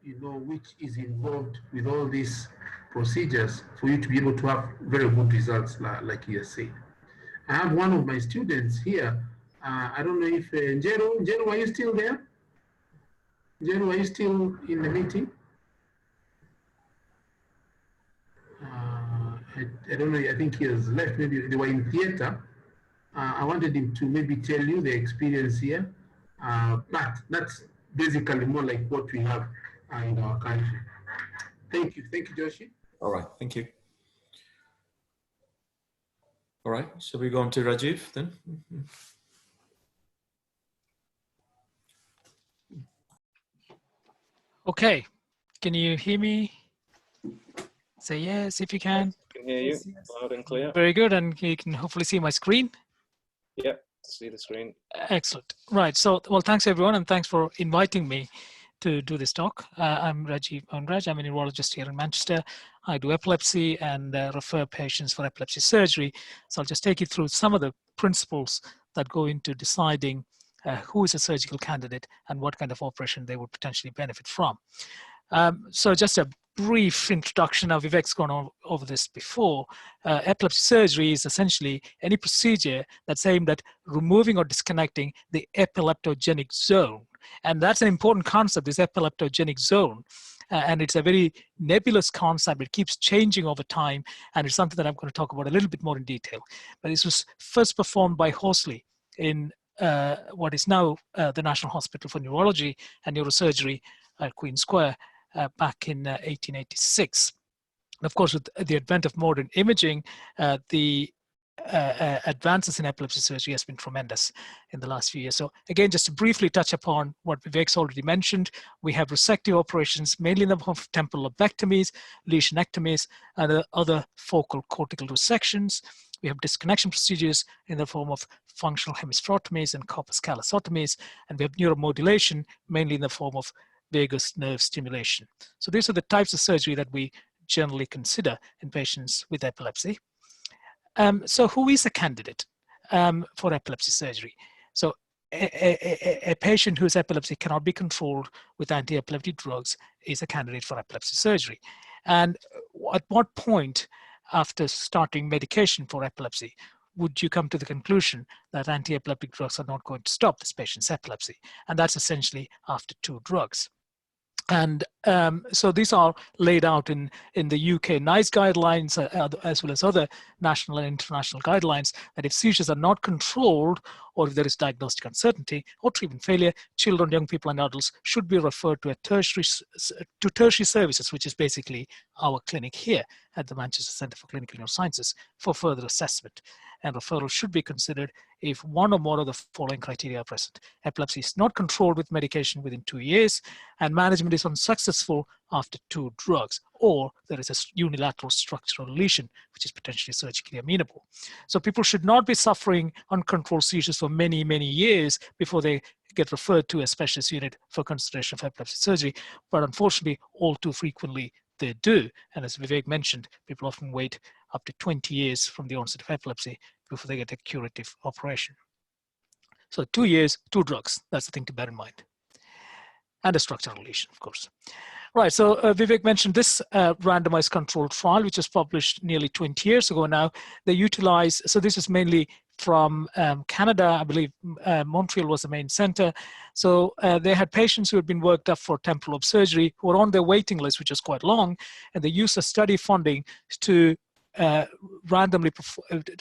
which is involved with all these procedures for you to be able to have very good results like you say. I have one of my students here. I don't know if Njero, are you still there? Njero, are you still in the meeting? I don't know. I think he has left. Maybe they were in theater. I wanted him to maybe tell you the experience here, but that's basically more like what we have in our country. Thank you, Joshi. All right, thank you. All right, shall we go on to Rajiv then? Okay, can you hear me? Say yes if you can. I can hear you loud and clear. Very good, and you can hopefully see my screen. Yep, see the screen. Excellent. Right, so, well, thanks everyone, and thanks for inviting me to do this talk. I'm Rajiv Onraj. I'm a neurologist here in Manchester. I do epilepsy and refer patients for epilepsy surgery. So I'll just take you through some of the principles that go into deciding who is a surgical candidate and what kind of operation they would potentially benefit from. So just a brief introduction. Now, Vivek's gone over this before. Epilepsy surgery is essentially any procedure that's aimed at removing or disconnecting the epileptogenic zone. And that's an important concept, this epileptogenic zone. And it's a very nebulous concept. It keeps changing over time. And it's something that I'm going to talk about a little bit more in detail. But this was first performed by Horsley in what is now the National Hospital for Neurology and Neurosurgery at Queen Square back in 1886. And of course, with the advent of modern imaging, the advances in epilepsy surgery has been tremendous in the last few years. So again, just to briefly touch upon what Vivek's already mentioned, we have resective operations, mainly in the form of temporal lobectomies, lesionectomies, and other focal cortical resections. We have disconnection procedures in the form of functional hemispherotomies and corpus callosotomies, and we have neuromodulation, mainly in the form of vagus nerve stimulation. So these are the types of surgery that we generally consider in patients with epilepsy. So who is a candidate for epilepsy surgery? So a patient whose epilepsy cannot be controlled with anti-epileptic drugs is a candidate for epilepsy surgery. And at what point after starting medication for epilepsy would you come to the conclusion that anti-epileptic drugs are not going to stop this patient's epilepsy? And that's essentially after 2 drugs. And so these are laid out in the UK NICE guidelines, as well as other national and international guidelines, that if seizures are not controlled, or if there is diagnostic uncertainty or treatment failure, children, young people, and adults should be referred to tertiary services, which is basically our clinic here at the Manchester Centre for Clinical Neurosciences, for further assessment. And referral should be considered if one or more of the following criteria are present. Epilepsy is not controlled with medication within 2 years, and management is unsuccessful after 2 drugs, or there is a unilateral structural lesion, which is potentially surgically amenable. So people should not be suffering uncontrolled seizures for many, many years before they get referred to a specialist unit for consideration of epilepsy surgery, but unfortunately, all too frequently they do. And as Vivek mentioned, people often wait up to 20 years from the onset of epilepsy before they get a curative operation. So 2 years, 2 drugs, that's the thing to bear in mind. And a structural lesion, of course. Right, so Vivek mentioned this randomized controlled trial, which was published nearly 20 years ago now. They utilize, so this is mainly from Canada, I believe Montreal was the main center. So they had patients who had been worked up for temporal lobe surgery who were on their waiting list, which was quite long, and they used the study funding to randomly,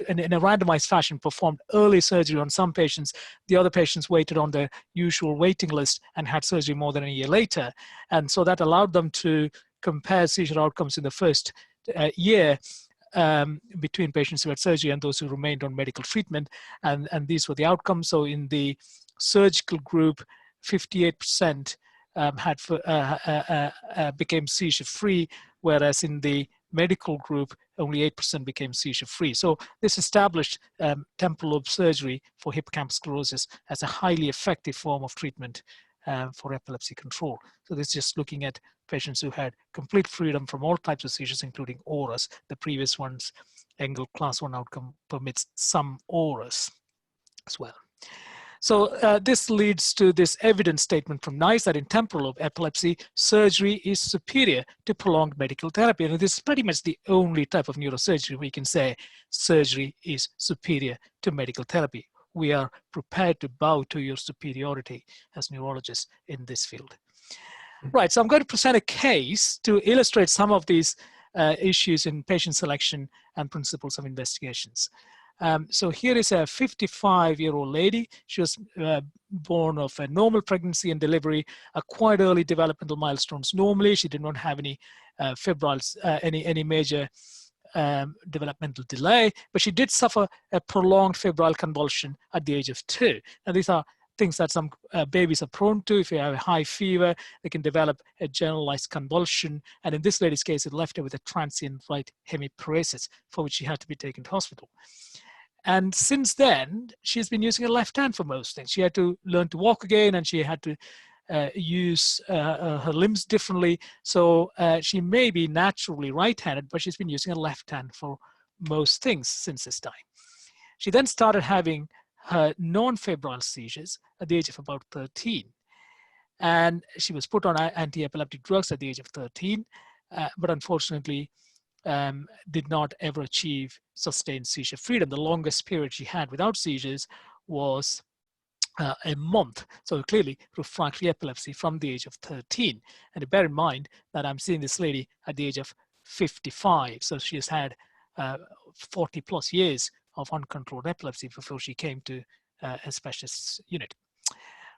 in a randomized fashion, performed early surgery on some patients. The other patients waited on the usual waiting list and had surgery more than a year later. And so that allowed them to compare seizure outcomes in the first year between patients who had surgery and those who remained on medical treatment. And these were the outcomes. So in the surgical group, 58% became seizure-free, whereas in the medical group, only 8% became seizure-free. So this established temporal lobe surgery for hippocampal sclerosis as a highly effective form of treatment for epilepsy control. So this is just looking at patients who had complete freedom from all types of seizures, including auras. The previous one's Engel class 1 outcome permits some auras as well. So this leads to this evidence statement from NICE that in temporal lobe epilepsy, surgery is superior to prolonged medical therapy. And this is pretty much the only type of neurosurgery we can say surgery is superior to medical therapy. We are prepared to bow to your superiority as neurologists in this field. Right, so I'm going to present a case to illustrate some of these issues in patient selection and principles of investigations. So here is a 55-year-old lady. She was born of a normal pregnancy and delivery, acquired early developmental milestones normally. She did not have any fibrils, any major developmental delay, but she did suffer a prolonged febrile convulsion at the age of 2. And these are things that some babies are prone to. If you have a high fever, they can develop a generalized convulsion. And in this lady's case, it left her with a transient right hemiparesis, for which she had to be taken to hospital. And since then, she's been using her left hand for most things. She had to learn to walk again, and she had to use her limbs differently. So she may be naturally right-handed, but she's been using her left hand for most things since this time. She then started having her non-febrile seizures at the age of about 13. And she was put on anti-epileptic drugs at the age of 13, but unfortunately did not ever achieve sustained seizure freedom. The longest period she had without seizures was a month. So clearly refractory epilepsy from the age of 13. And bear in mind that I'm seeing this lady at the age of 55. So she has had 40 plus years of uncontrolled epilepsy before she came to a specialist unit.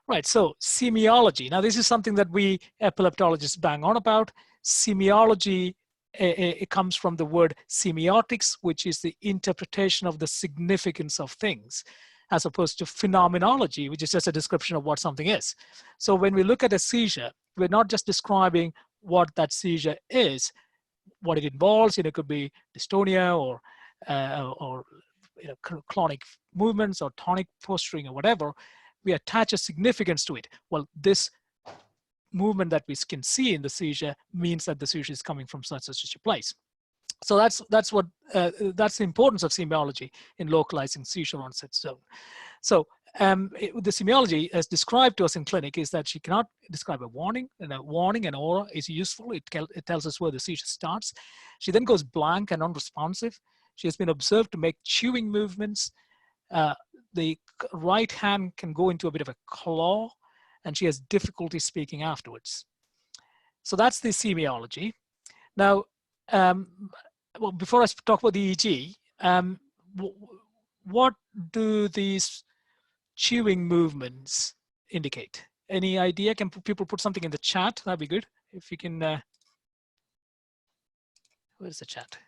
Right, so semiology. Now this is something that we epileptologists bang on about. Semiology, it comes from the word semiotics, which is the interpretation of the significance of things, as opposed to phenomenology, which is just a description of what something is. So when we look at a seizure, we're not just describing what that seizure is, what it involves. It could be dystonia or clonic movements or tonic posturing or whatever. We attach a significance to it. Well, this movement that we can see in the seizure means that the seizure is coming from such and such a place. So that's the importance of semiology in localizing seizure onset zone. So the semiology as described to us in clinic is that she cannot describe a warning, and a warning and aura is useful. It tells us where the seizure starts. She then goes blank and unresponsive. She has been observed to make chewing movements. The right hand can go into a bit of a claw, and she has difficulty speaking afterwards. So that's the semiology. Now, well, before I talk about the EEG, what do these chewing movements indicate? Any idea? Can people put something in the chat? That'd be good. If you can, where's the chat?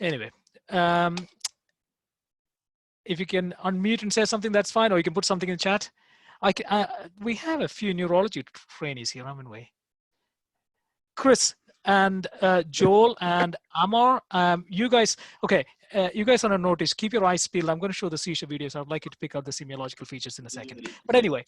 Anyway, if you can unmute and say something, that's fine, or you can put something in the chat. We have a few neurology trainees here, haven't we? Chris and Joel and Amar, you guys, okay, you guys on a notice, keep your eyes peeled. I'm going to show the seizure videos. I would like you to pick out the semiological features in a second. But anyway,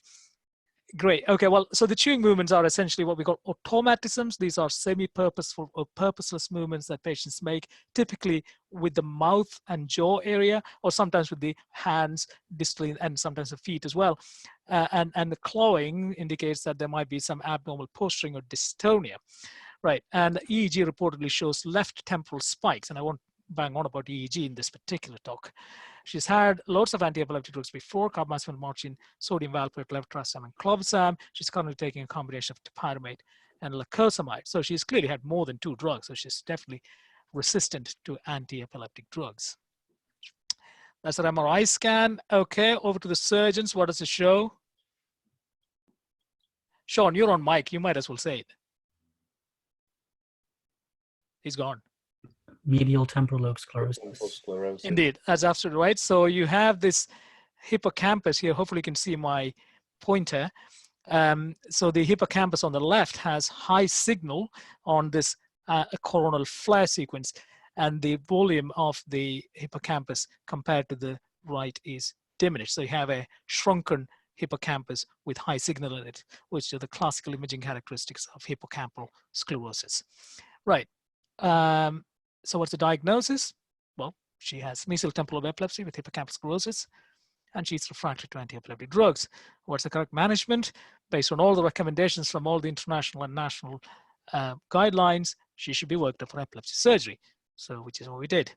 great. Okay, well, so the chewing movements are essentially what we call automatisms. These are semi-purposeful or purposeless movements that patients make, typically with the mouth and jaw area, or sometimes with the hands, distally, and sometimes the feet as well. And the clawing indicates that there might be some abnormal posturing or dystonia. Right, and EEG reportedly shows left temporal spikes, and I won't bang on about EEG in this particular talk. She's had lots of anti-epileptic drugs before, carbamazepine, morphine, sodium valproate, levetiracetam, and clobazam. She's currently taking a combination of topiramate and lacosamide. So she's clearly had more than 2 drugs, so she's definitely resistant to anti-epileptic drugs. That's an MRI scan. Okay, over to the surgeons. What does it show? Sean, you're on mic. You might as well say it. He's gone. Medial temporal lobe sclerosis. Indeed, that's absolutely right. So you have this hippocampus here. Hopefully you can see my pointer. So the hippocampus on the left has high signal on this coronal flare sequence, and the volume of the hippocampus compared to the right is diminished. So you have a shrunken hippocampus with high signal in it, which are the classical imaging characteristics of hippocampal sclerosis. Right. So what's the diagnosis? Well, she has mesial temporal lobe epilepsy with hippocampal sclerosis, and she's refractory to anti-epileptic drugs. What's the correct management? Based on all the recommendations from all the international and national guidelines, she should be worked up for epilepsy surgery. So, which is what we did.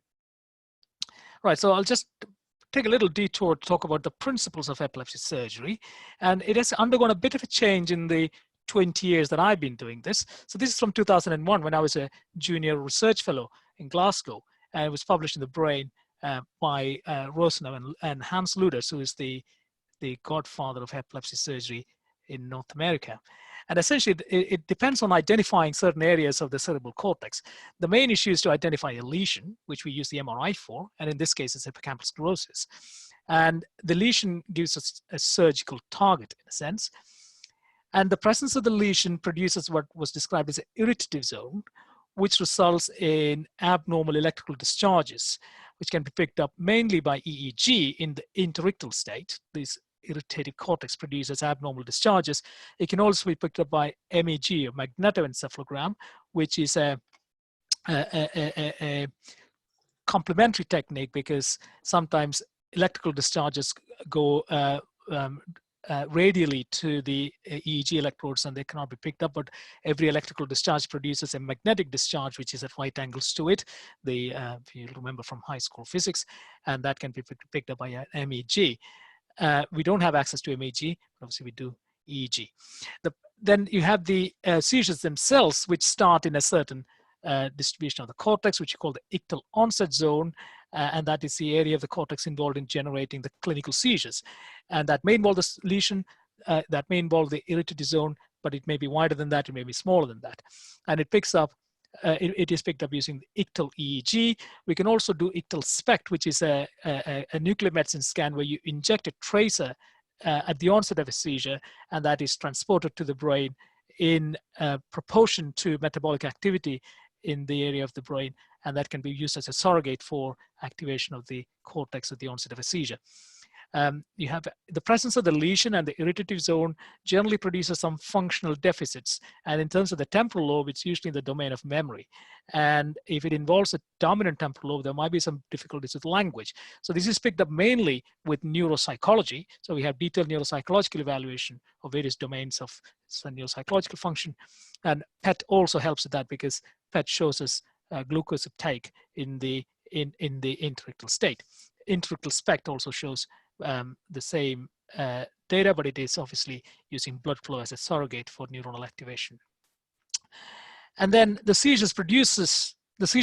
Right, so I'll just take a little detour to talk about the principles of epilepsy surgery. And it has undergone a bit of a change in the 20 years that I've been doing this. So this is from 2001 when I was a junior research fellow in Glasgow, and it was published in the Brain by Rasmussen and Hans Luders, who is the godfather of epilepsy surgery in North America. And essentially, it depends on identifying certain areas of the cerebral cortex. The main issue is to identify a lesion, which we use the MRI for, and in this case, it's hippocampal sclerosis. And the lesion gives us a surgical target, in a sense. And the presence of the lesion produces what was described as an irritative zone, which results in abnormal electrical discharges, which can be picked up mainly by EEG in the interictal state. This irritated cortex produces abnormal discharges. It can also be picked up by MEG, or magnetoencephalogram, which is a complementary technique, because sometimes electrical discharges go radially to the EEG electrodes and they cannot be picked up, but every electrical discharge produces a magnetic discharge which is at right angles to it, if you remember from high school physics, and that can be picked up by an MEG. We don't have access to MEG, but obviously we do EEG. Then you have the seizures themselves, which start in a certain distribution of the cortex, which you call the ictal onset zone, and that is the area of the cortex involved in generating the clinical seizures. And that may involve the lesion, that may involve the irritative zone, but it may be wider than that, it may be smaller than that. And it picks up, it is picked up using the ictal EEG. We can also do ictal SPECT, which is a nuclear medicine scan where you inject a tracer at the onset of a seizure, and that is transported to the brain in proportion to metabolic activity in the area of the brain, and that can be used as a surrogate for activation of the cortex at the onset of a seizure. You have the presence of the lesion and the irritative zone generally produces some functional deficits. And in terms of the temporal lobe, it's usually in the domain of memory. And if it involves a dominant temporal lobe, there might be some difficulties with language. So this is picked up mainly with neuropsychology. So we have detailed neuropsychological evaluation of various domains of neuropsychological function. And PET also helps with that, because PET shows us glucose uptake in the interictal state. Interictal SPECT also shows the same data, but it is obviously using blood flow as a surrogate for neuronal activation. And then the seizure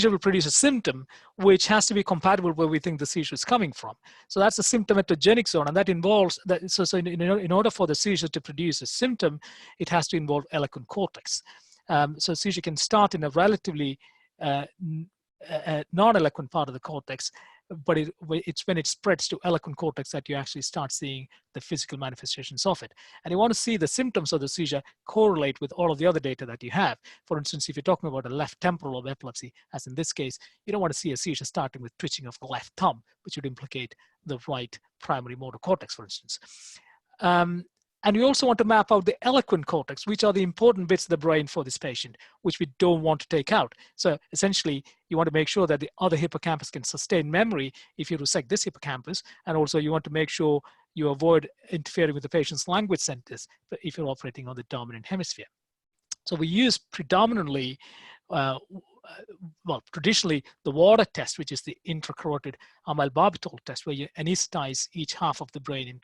will produce a symptom which has to be compatible where we think the seizure is coming from. So that's the symptomatogenic zone, and that involves that. So in order for the seizure to produce a symptom, it has to involve eloquent cortex. So seizure can start in a relatively non-eloquent part of the cortex, but it's when it spreads to eloquent cortex that you actually start seeing the physical manifestations of it. And you want to see the symptoms of the seizure correlate with all of the other data that you have. For instance, if you're talking about a left temporal lobe epilepsy, as in this case, you don't want to see a seizure starting with twitching of the left thumb, which would implicate the right primary motor cortex, for instance. And we also want to map out the eloquent cortex, which are the important bits of the brain for this patient, which we don't want to take out. So essentially, you want to make sure that the other hippocampus can sustain memory if you resect this hippocampus. And also you want to make sure you avoid interfering with the patient's language centers if you're operating on the dominant hemisphere. So we use predominantly, traditionally the water test, which is the intracarotid amylobarbital test, where you anesthetize each half of the brain in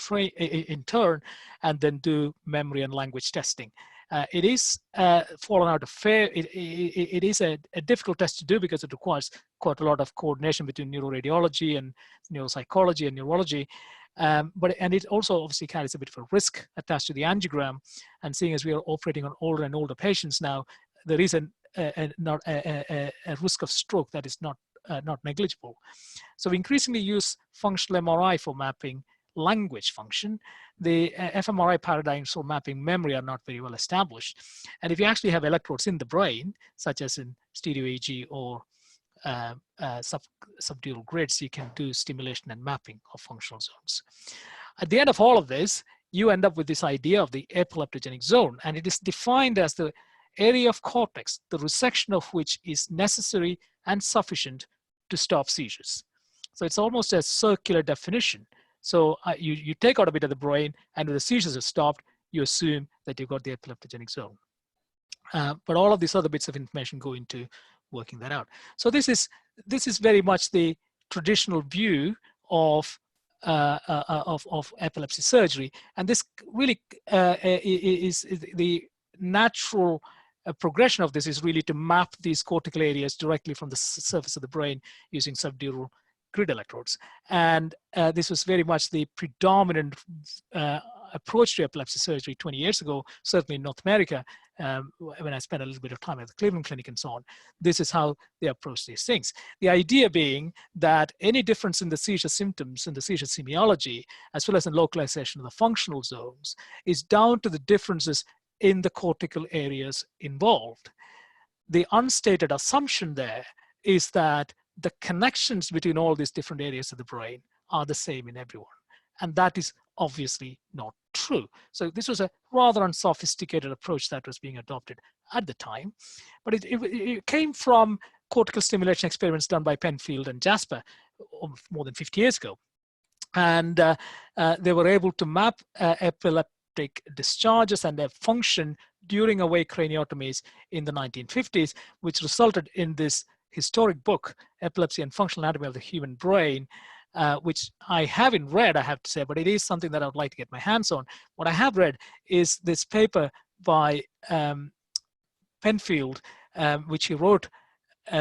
turn, and then do memory and language testing. It is fallen out of favor. It is a difficult test to do because it requires quite a lot of coordination between neuroradiology and neuropsychology and neurology. And it also obviously carries a bit of a risk attached to the angiogram. And seeing as we are operating on older and older patients now, there is a risk of stroke that is not negligible. So we increasingly use functional MRI for mapping language function. The fMRI paradigms for mapping memory are not very well established. And if you actually have electrodes in the brain, such as in stereo EEG or subdural grids, you can do stimulation and mapping of functional zones. At the end of all of this, you end up with this idea of the epileptogenic zone, and it is defined as the area of cortex, the resection of which is necessary and sufficient to stop seizures. So it's almost a circular definition. So you take out a bit of the brain, and when the seizures are stopped, you assume that you've got the epileptogenic zone. But all of these other bits of information go into working that out. So this is very much the traditional view of epilepsy surgery, and this really is the natural progression of this is really to map these cortical areas directly from the surface of the brain using subdural grid electrodes. And this was very much the predominant approach to epilepsy surgery 20 years ago, certainly in North America, when I spent a little bit of time at the Cleveland Clinic and so on. This is how they approach these things. The idea being that any difference in the seizure symptoms and the seizure semiology, as well as in localization of the functional zones, is down to the differences in the cortical areas involved. The unstated assumption there is that the connections between all these different areas of the brain are the same in everyone. And that is obviously not true. So this was a rather unsophisticated approach that was being adopted at the time. But it came from cortical stimulation experiments done by Penfield and Jasper more than 50 years ago. And they were able to map epileptic discharges and their function during awake craniotomies in the 1950s, which resulted in this historic book, Epilepsy and Functional Anatomy of the Human Brain, which I haven't read, I have to say, but it is something that I would like to get my hands on. What I have read is this paper by Penfield, which he wrote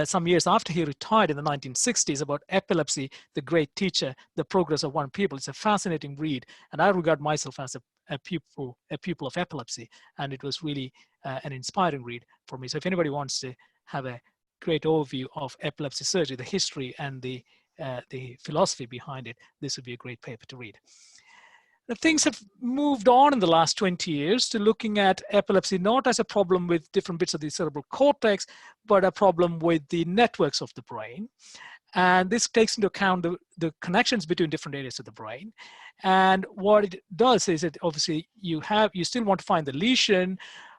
some years after he retired in the 1960s, about epilepsy, the great teacher, the progress of one pupil. It's a fascinating read, and I regard myself as a pupil of epilepsy, and it was really an inspiring read for me. So if anybody wants to have a great overview of epilepsy surgery, the history and the philosophy behind it, this would be a great paper to read. The things have moved on in the last 20 years to looking at epilepsy not as a problem with different bits of the cerebral cortex, but a problem with the networks of the brain. And this takes into account the connections between different areas of the brain. And what it does is that obviously you still want to find the lesion,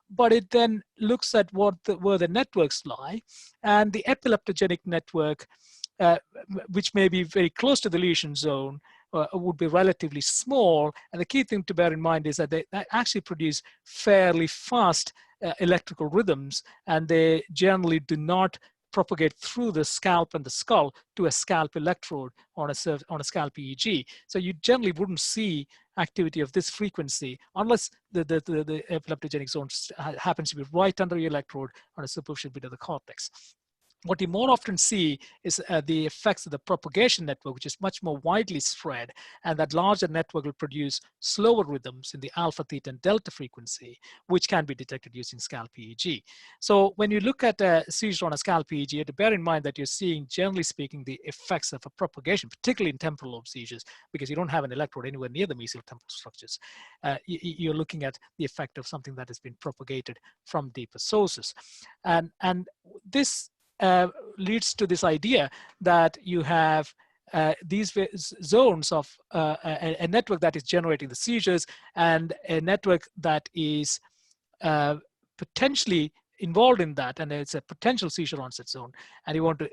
but it then looks at where the networks lie. And the epileptogenic network, which may be very close to the lesion zone, would be relatively small. And the key thing to bear in mind is that they actually produce fairly fast electrical rhythms, and they generally do not propagate through the scalp and the skull to a scalp electrode on a scalp EEG. So you generally wouldn't see activity of this frequency unless the epileptogenic zone happens to be right under your electrode on a superficial bit of the cortex. What you more often see is the effects of the propagation network, which is much more widely spread, and that larger network will produce slower rhythms in the alpha, theta, and delta frequency, which can be detected using scalp EEG. So when you look at a seizure on a scalp EEG, you have to bear in mind that you're seeing, generally speaking, the effects of a propagation, particularly in temporal lobe seizures, because you don't have an electrode anywhere near the mesial temporal structures. You're looking at the effect of something that has been propagated from deeper sources. And this leads to this idea that you have these zones of a network that is generating the seizures and a network that is potentially involved in that, and it's a potential seizure onset zone. And you want to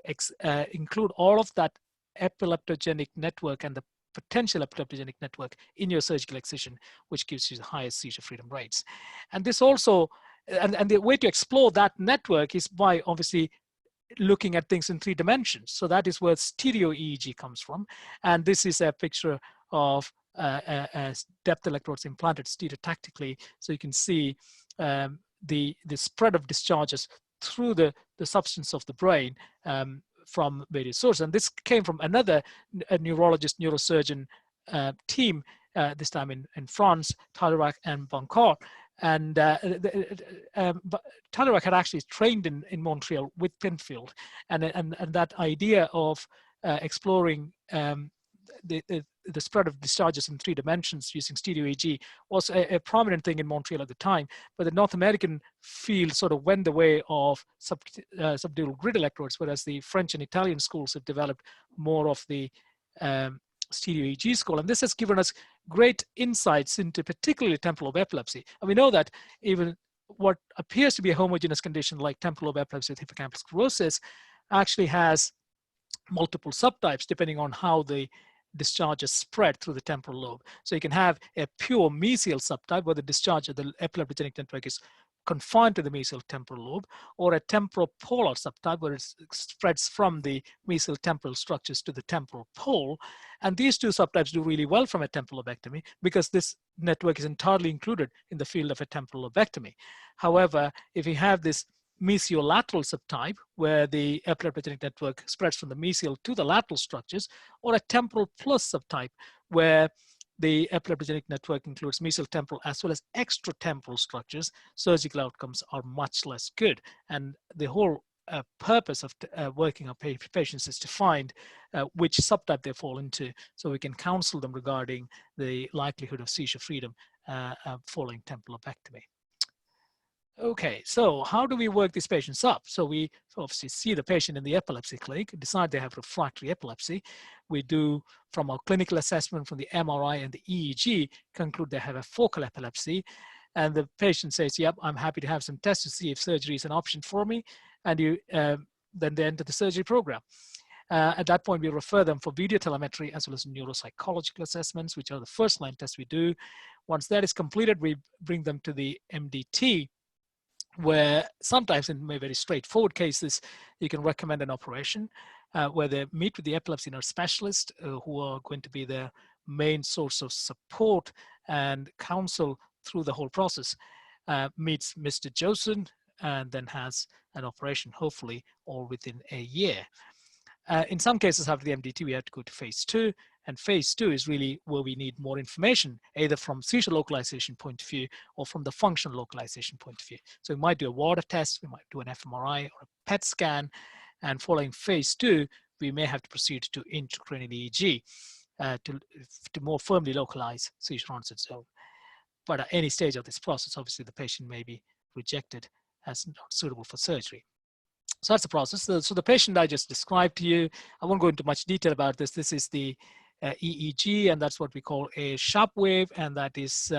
include all of that epileptogenic network and the potential epileptogenic network in your surgical excision, which gives you the highest seizure freedom rates. And this also, and the way to explore that network is by obviously looking at things in 3 dimensions. So that is where stereo EEG comes from. And this is a picture of depth electrodes implanted stereotactically. So you can see the spread of discharges through the substance of the brain from various sources. And this came from another neurologist, neurosurgeon team, this time in France, Talleyrand and Bancourt. And Talleyrand had actually trained in Montreal with Penfield, and that idea of exploring the spread of discharges in 3 dimensions using stereo EEG was a prominent thing in Montreal at the time, but the North American field sort of went the way of subdural grid electrodes, whereas the French and Italian schools have developed more of the stereo EEG school. And this has given us great insights into particularly temporal lobe epilepsy. And we know that even what appears to be a homogeneous condition like temporal lobe epilepsy with hippocampal sclerosis actually has multiple subtypes depending on how the discharges spread through the temporal lobe. So you can have a pure mesial subtype where the discharge of the epileptogenic network is confined to the mesial temporal lobe, or a temporal polar subtype where it spreads from the mesial temporal structures to the temporal pole. And these 2 subtypes do really well from a temporal lobectomy because this network is entirely included in the field of a temporal lobectomy. However, if you have this mesiolateral subtype where the epileptogenic network spreads from the mesial to the lateral structures, or a temporal plus subtype where the epileptogenic network includes mesial temporal as well as extratemporal structures, surgical outcomes are much less good. And the whole purpose of working on patients is to find which subtype they fall into, so we can counsel them regarding the likelihood of seizure freedom following temporal lobectomy. Okay, so how do we work these patients up? So we obviously see the patient in the epilepsy clinic, decide they have refractory epilepsy. We do, from our clinical assessment from the MRI and the EEG, conclude they have a focal epilepsy. And the patient says, yep, I'm happy to have some tests to see if surgery is an option for me. And then they enter the surgery program. At that point, we refer them for video telemetry as well as neuropsychological assessments, which are the first line tests we do. Once that is completed, we bring them to the MDT, where sometimes in very straightforward cases, you can recommend an operation where they meet with the epilepsy nurse specialist who are going to be their main source of support and counsel through the whole process, meets Mr. Josan and then has an operation, hopefully, all within a year. In some cases, after the MDT, we have to go to phase 2. And phase 2 is really where we need more information, either from seizure localization point of view or from the functional localization point of view. So we might do a water test, we might do an Fmri or a PET scan. And following phase 2, we may have to proceed to intracranial EEG to more firmly localize seizure onset zone. But at any stage of this process, obviously the patient may be rejected as not suitable for surgery. So that's the process. So the patient I just described to you, I won't go into much detail about this. This is the EEG, and that's what we call a sharp wave, and that is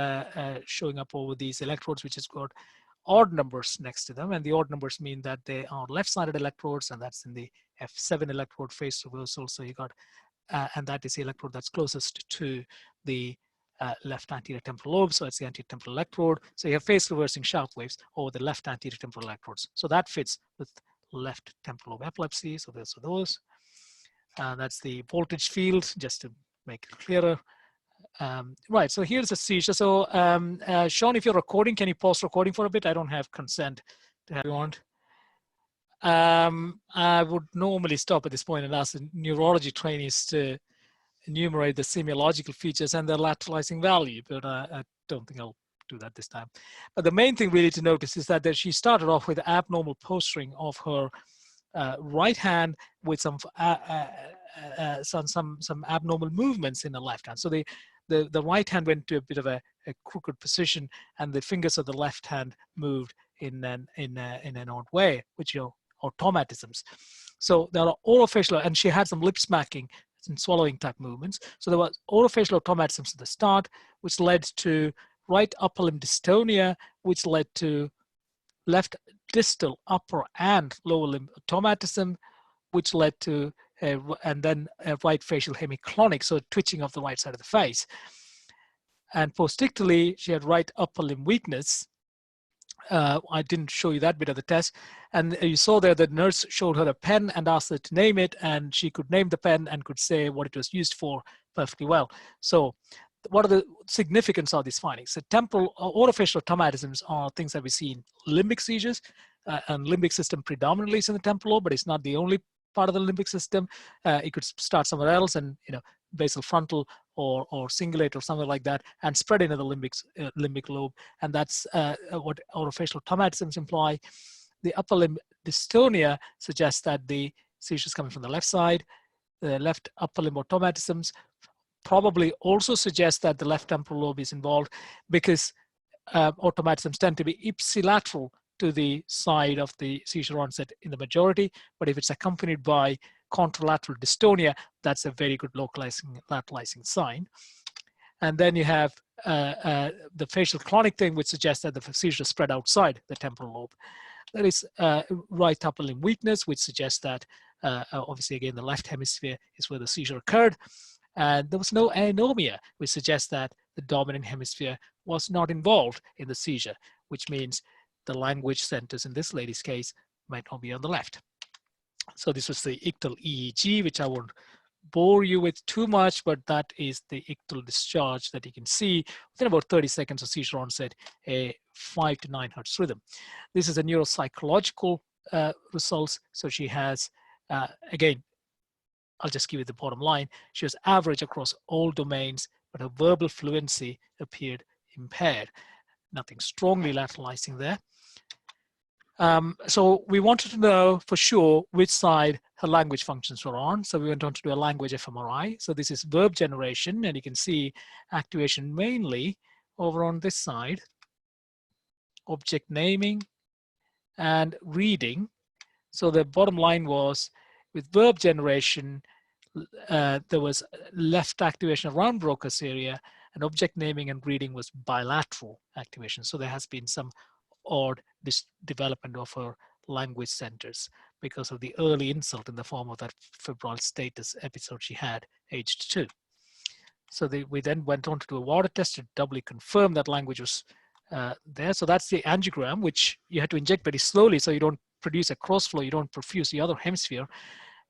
showing up over these electrodes, which has got odd numbers next to them. And the odd numbers mean that they are left-sided electrodes, and that's in the F7 electrode phase reversal. So you got, and that is the electrode that's closest to the left anterior temporal lobe, so it's the anterior temporal electrode. So you have phase reversing sharp waves over the left anterior temporal electrodes. So that fits with left temporal lobe epilepsy. So those are those. That's the voltage field, just to make it clearer. Right, so here's a seizure. So Sean, if you're recording, can you pause recording for a bit? I don't have consent to have you on. I would normally stop at this point and ask the neurology trainees to enumerate the semiological features and their lateralizing value, but I don't think I'll do that this time. But the main thing really to notice is that she started off with abnormal posturing of her right hand with some abnormal movements in the left hand. So the right hand went to a bit of a crooked position, and the fingers of the left hand moved in an odd way, which are automatisms. So there are orofacial, and she had some lip smacking and swallowing type movements. So there was orofacial automatisms at the start, which led to right upper limb dystonia, which led to left distal upper and lower limb automatism, which led to and then a right facial hemiclonic, so twitching of the right side of the face. And postictally, she had right upper limb weakness. I didn't show you that bit of the test. And you saw there the nurse showed her a pen and asked her to name it, and she could name the pen and could say what it was used for perfectly well. So what are the significance of these findings? So temporal orofacial automatisms are things that we see in limbic seizures, and limbic system predominantly is in the temporal lobe, but it's not the only part of the limbic system. It could start somewhere else, and basal frontal or cingulate or something like that, and spread into the limbic lobe. And that's what orofacial automatisms imply. The upper limb dystonia suggests that the seizure is coming from the left side. The left upper limb automatisms probably also suggests that the left temporal lobe is involved because automatisms tend to be ipsilateral to the side of the seizure onset in the majority, but if it's accompanied by contralateral dystonia, that's a very good localizing, lateralizing sign. And then you have the facial clonic thing, which suggests that the seizure is spread outside the temporal lobe. There is right upper limb weakness, which suggests that obviously again the left hemisphere is where the seizure occurred. And there was no anomia, which suggests that the dominant hemisphere was not involved in the seizure, which means the language centers in this lady's case might not be on the left. So this was the ictal EEG, which I won't bore you with too much, but that is the ictal discharge that you can see within about 30 seconds of seizure onset, a 5 to 9 hertz rhythm. This is a neuropsychological results. So she has, again, I'll just give you the bottom line. She was average across all domains, but her verbal fluency appeared impaired. Nothing strongly lateralizing there. So we wanted to know for sure which side her language functions were on. So we went on to do a language fMRI. So this is verb generation, and you can see activation mainly over on this side, object naming and reading. So the bottom line was with verb generation, there was left activation around Broca's area, and object naming and reading was bilateral activation. So there has been some odd development of her language centers because of the early insult in the form of that febrile status episode she had aged 2. So we then went on to do a water test to doubly confirm that language was there. So that's the angiogram, which you had to inject very slowly so you don't produce a crossflow, you don't perfuse the other hemisphere,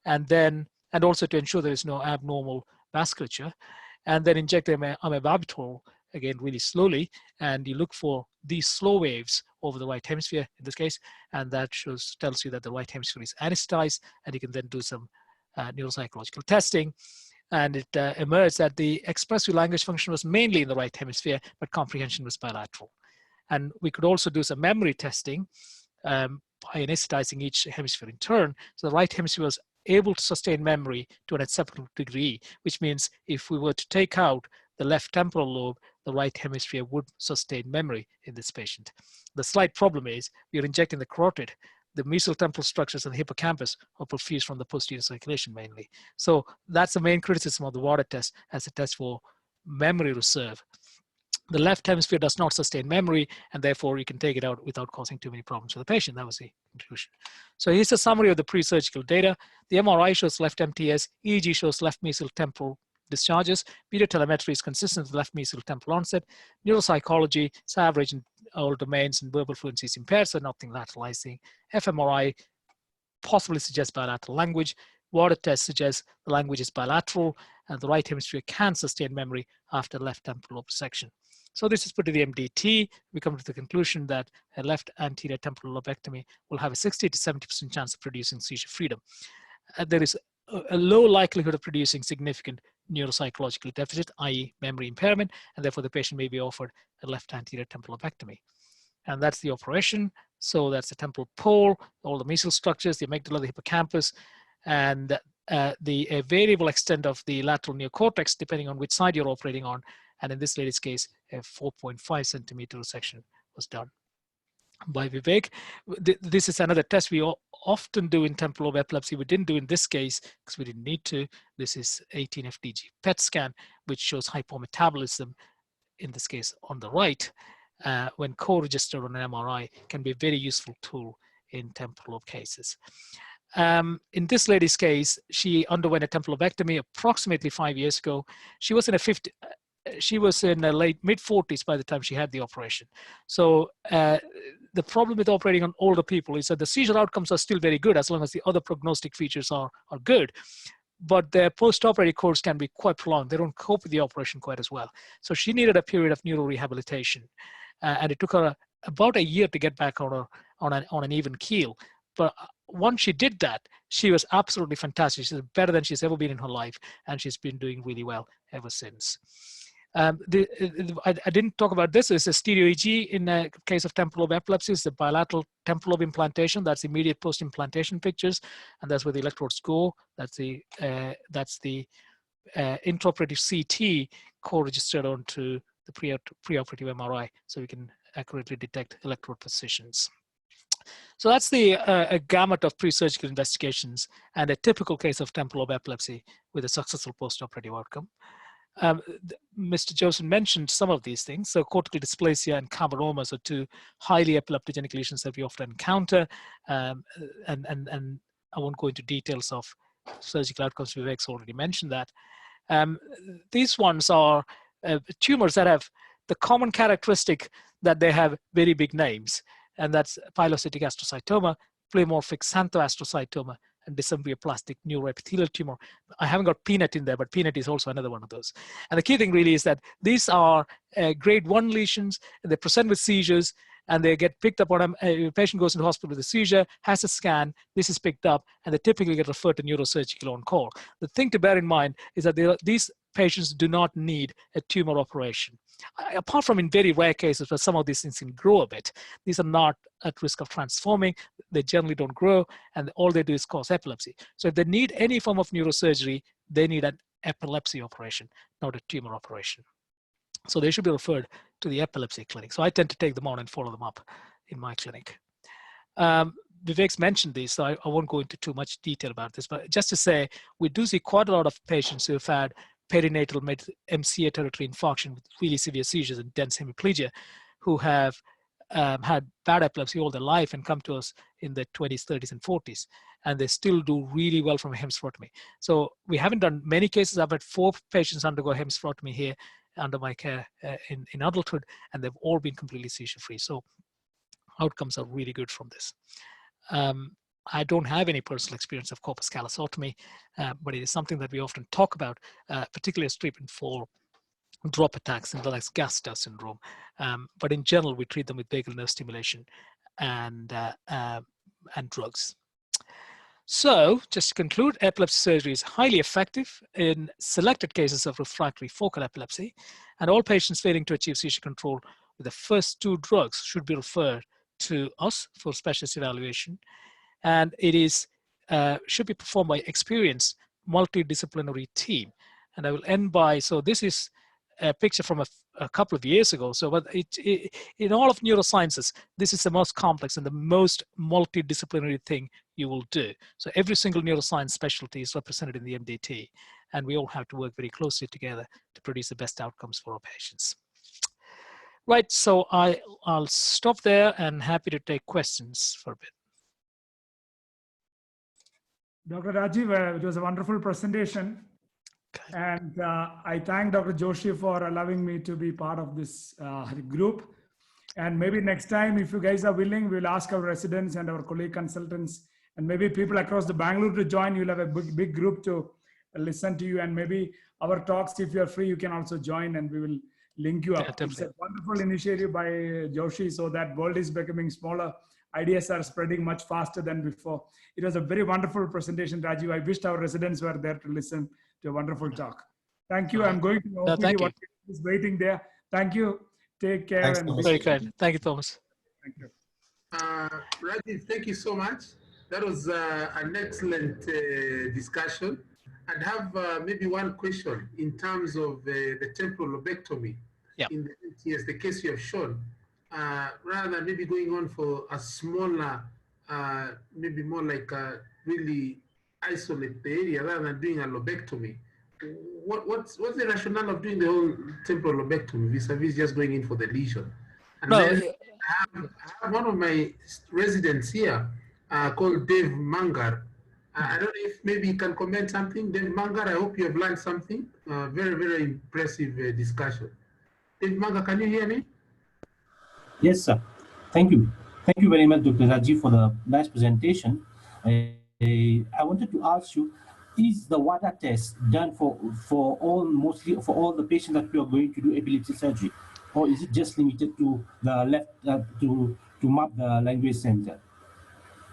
and also to ensure there is no abnormal vasculature, and then inject amibarbital again really slowly, and you look for these slow waves over the right hemisphere in this case, and that tells you that the right hemisphere is anesthetized, and you can then do some neuropsychological testing, and it emerged that the expressive language function was mainly in the right hemisphere, but comprehension was bilateral. And we could also do some memory testing by anesthetizing each hemisphere in turn. So the right hemisphere was able to sustain memory to an acceptable degree, which means if we were to take out the left temporal lobe, the right hemisphere would sustain memory in this patient. The slight problem is we're injecting the carotid. The mesotemporal structures and the hippocampus are perfused from the posterior circulation mainly. So that's the main criticism of the water test as a test for memory reserve. The left hemisphere does not sustain memory, and therefore you can take it out without causing too many problems for the patient. That was the conclusion. So here's a summary of the pre-surgical data. The MRI shows left MTS, EEG shows left mesotemporal discharges. Video telemetry is consistent with left mesotemporal onset. Neuropsychology is average in all domains, and verbal fluency is impaired, so nothing lateralizing. fMRI possibly suggests bilateral language. Water test suggests the language is bilateral, and the right hemisphere can sustain memory after left temporal lobe section. So this is put to the MDT. We come to the conclusion that a left anterior temporal lobectomy will have a 60 to 70% chance of producing seizure freedom. There is a low likelihood of producing significant neuropsychological deficit, i.e. memory impairment, and therefore the patient may be offered a left anterior temporal lobectomy. And that's the operation. So that's the temporal pole, all the mesial structures, the amygdala, the hippocampus, and the variable extent of the lateral neocortex, depending on which side you're operating on. And in this lady's case, a 4.5 centimeter section was done by Vivek. This is another test we often do in temporal lobe epilepsy. We didn't do in this case because we didn't need to. This is 18 FDG PET scan, which shows hypometabolism, in this case on the right, when co-registered on an MRI, can be a very useful tool in temporal lobe cases. In this lady's case, she underwent a temporal lobectomy approximately 5 years ago. She was in her late mid-40s by the time she had the operation. So the problem with operating on older people is that the seizure outcomes are still very good as long as the other prognostic features are good. But their post-operative course can be quite prolonged. They don't cope with the operation quite as well. So she needed a period of neurorehabilitation. And it took her about a year to get back on an even keel. But once she did that, she was absolutely fantastic. She's better than she's ever been in her life, and she's been doing really well ever since. I didn't talk about this. It's a stereo EEG in a case of temporal lobe epilepsy. It's the bilateral temporal lobe implantation. That's immediate post-implantation pictures, and that's where the electrodes go. That's the intraoperative CT co-registered onto the preoperative MRI, so we can accurately detect electrode positions. So that's the a gamut of pre-surgical investigations and a typical case of temporal lobe epilepsy with a successful postoperative outcome. Mr. Josan mentioned some of these things. So cortical dysplasia and cameromas are two highly epileptogenic lesions that we often encounter. And I won't go into details of surgical outcomes. Vivek's already mentioned that. These ones are tumors that have the common characteristic that they have very big names, and that's pilocytic astrocytoma, pleomorphic xanthoastrocytoma, and decembryoplastic neuroepithelial tumor. I haven't got peanut in there, but peanut is also another one of those. And the key thing really is that these are grade 1 lesions, and they present with seizures, and they get picked up on a patient goes into hospital with a seizure, has a scan, this is picked up, and they typically get referred to neurosurgical on call. The thing to bear in mind is that these patients do not need a tumor operation. Apart from in very rare cases where some of these things can grow a bit, these are not at risk of transforming. They generally don't grow, and all they do is cause epilepsy. So if they need any form of neurosurgery, they need an epilepsy operation, not a tumor operation. So they should be referred to the epilepsy clinic. So I tend to take them on and follow them up in my clinic. Vivek's mentioned this, so I won't go into too much detail about this, but just to say, we do see quite a lot of patients who have had perinatal MCA territory infarction with really severe seizures and dense hemiplegia, who have had bad epilepsy all their life and come to us in their 20s, 30s, and 40s, and they still do really well from a hemispherotomy. So we haven't done many cases. I've had 4 patients undergo hemispherotomy here under my care in adulthood, and they've all been completely seizure-free. So outcomes are really good from this. I don't have any personal experience of corpus callosotomy, but it is something that we often talk about, particularly as treatment for drop attacks and the like Gastaut syndrome. But in general, we treat them with vagal nerve stimulation and drugs. So just to conclude, epilepsy surgery is highly effective in selected cases of refractory focal epilepsy, and all patients failing to achieve seizure control with the first 2 drugs should be referred to us for specialist evaluation. And it is should be performed by experienced multidisciplinary team. And I will end by, so this is a picture from a couple of years ago. So but in all of neurosciences, this is the most complex and the most multidisciplinary thing you will do. So every single neuroscience specialty is represented in the MDT, and we all have to work very closely together to produce the best outcomes for our patients. Right, so I'll stop there and happy to take questions for a bit. Dr. Rajiv, it was a wonderful presentation. Okay. And I thank Dr. Joshi for allowing me to be part of this group. And maybe next time, if you guys are willing, we'll ask our residents and our colleague consultants and maybe people across the Bangalore to join. You'll have a big group to listen to you. And maybe our talks, if you're free, you can also join and we will link you up. Yeah, it's a wonderful initiative by Joshi, so that world is becoming smaller. Ideas are spreading much faster than before. It was a very wonderful presentation, Rajiv. I wished our residents were there to listen to a wonderful talk. Thank you. I'm going to OPD. What is waiting there. Thank you. Take care. Thanks, and very kind. Thank you, Thomas. Thank you. Rajiv, thank you so much. That was an excellent discussion. I'd have maybe one question in terms of the temporal lobectomy. Yeah. In the case you have shown. Rather than maybe going on for a smaller, maybe more like a really isolate the area rather than doing a lobectomy. What's the rationale of doing the whole temporal lobectomy vis-a-vis just going in for the lesion? And then I have one of my residents here called Dave Mangar. I don't know if maybe you can comment something. Dave Mangar, I hope you have learned something. Very, very impressive discussion. Dave Mangar, can you hear me? Yes, sir. Thank you. Thank you very much, Dr. Rajiv, for the nice presentation. I wanted to ask you, is the WADA test done for all the patients that we are going to do epilepsy surgery, or is it just limited to the left to map the language center?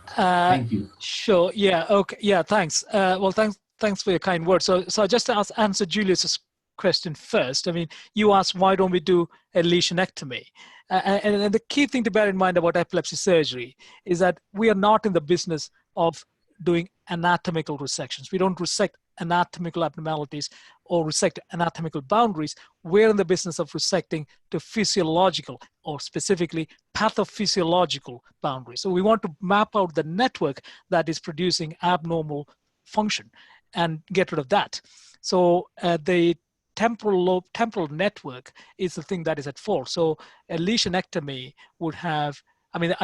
Thank you. Sure. Yeah. Okay. Yeah. Thanks. Well, thanks for your kind words. So just to answer Julius's question first. I mean, you asked why don't we do a lesionectomy? And the key thing to bear in mind about epilepsy surgery is that we are not in the business of doing anatomical resections. We don't resect anatomical abnormalities or resect anatomical boundaries. We're in the business of resecting to physiological or specifically pathophysiological boundaries. So we want to map out the network that is producing abnormal function and get rid of that. So the temporal network is the thing that is at fault. So a lesionectomy would have, I mean,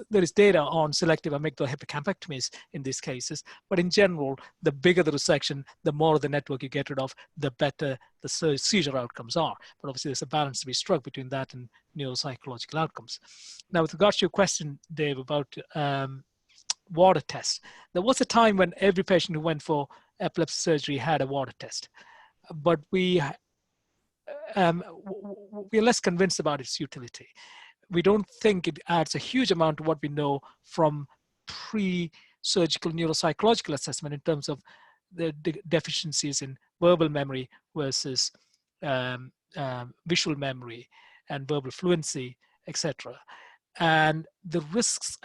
there is data on selective amygdala hypocampectomies in these cases, but in general, the bigger the resection, the more of the network you get rid of, the better the seizure outcomes are. But obviously, there's a balance to be struck between that and neuropsychological outcomes. Now, with regards to your question, Dave, about water tests, there was a time when every patient who went for epilepsy surgery had a water test, but we are less convinced about its utility. We don't think it adds a huge amount to what we know from pre-surgical neuropsychological assessment in terms of the deficiencies in verbal memory versus visual memory and verbal fluency, etc. And the risks.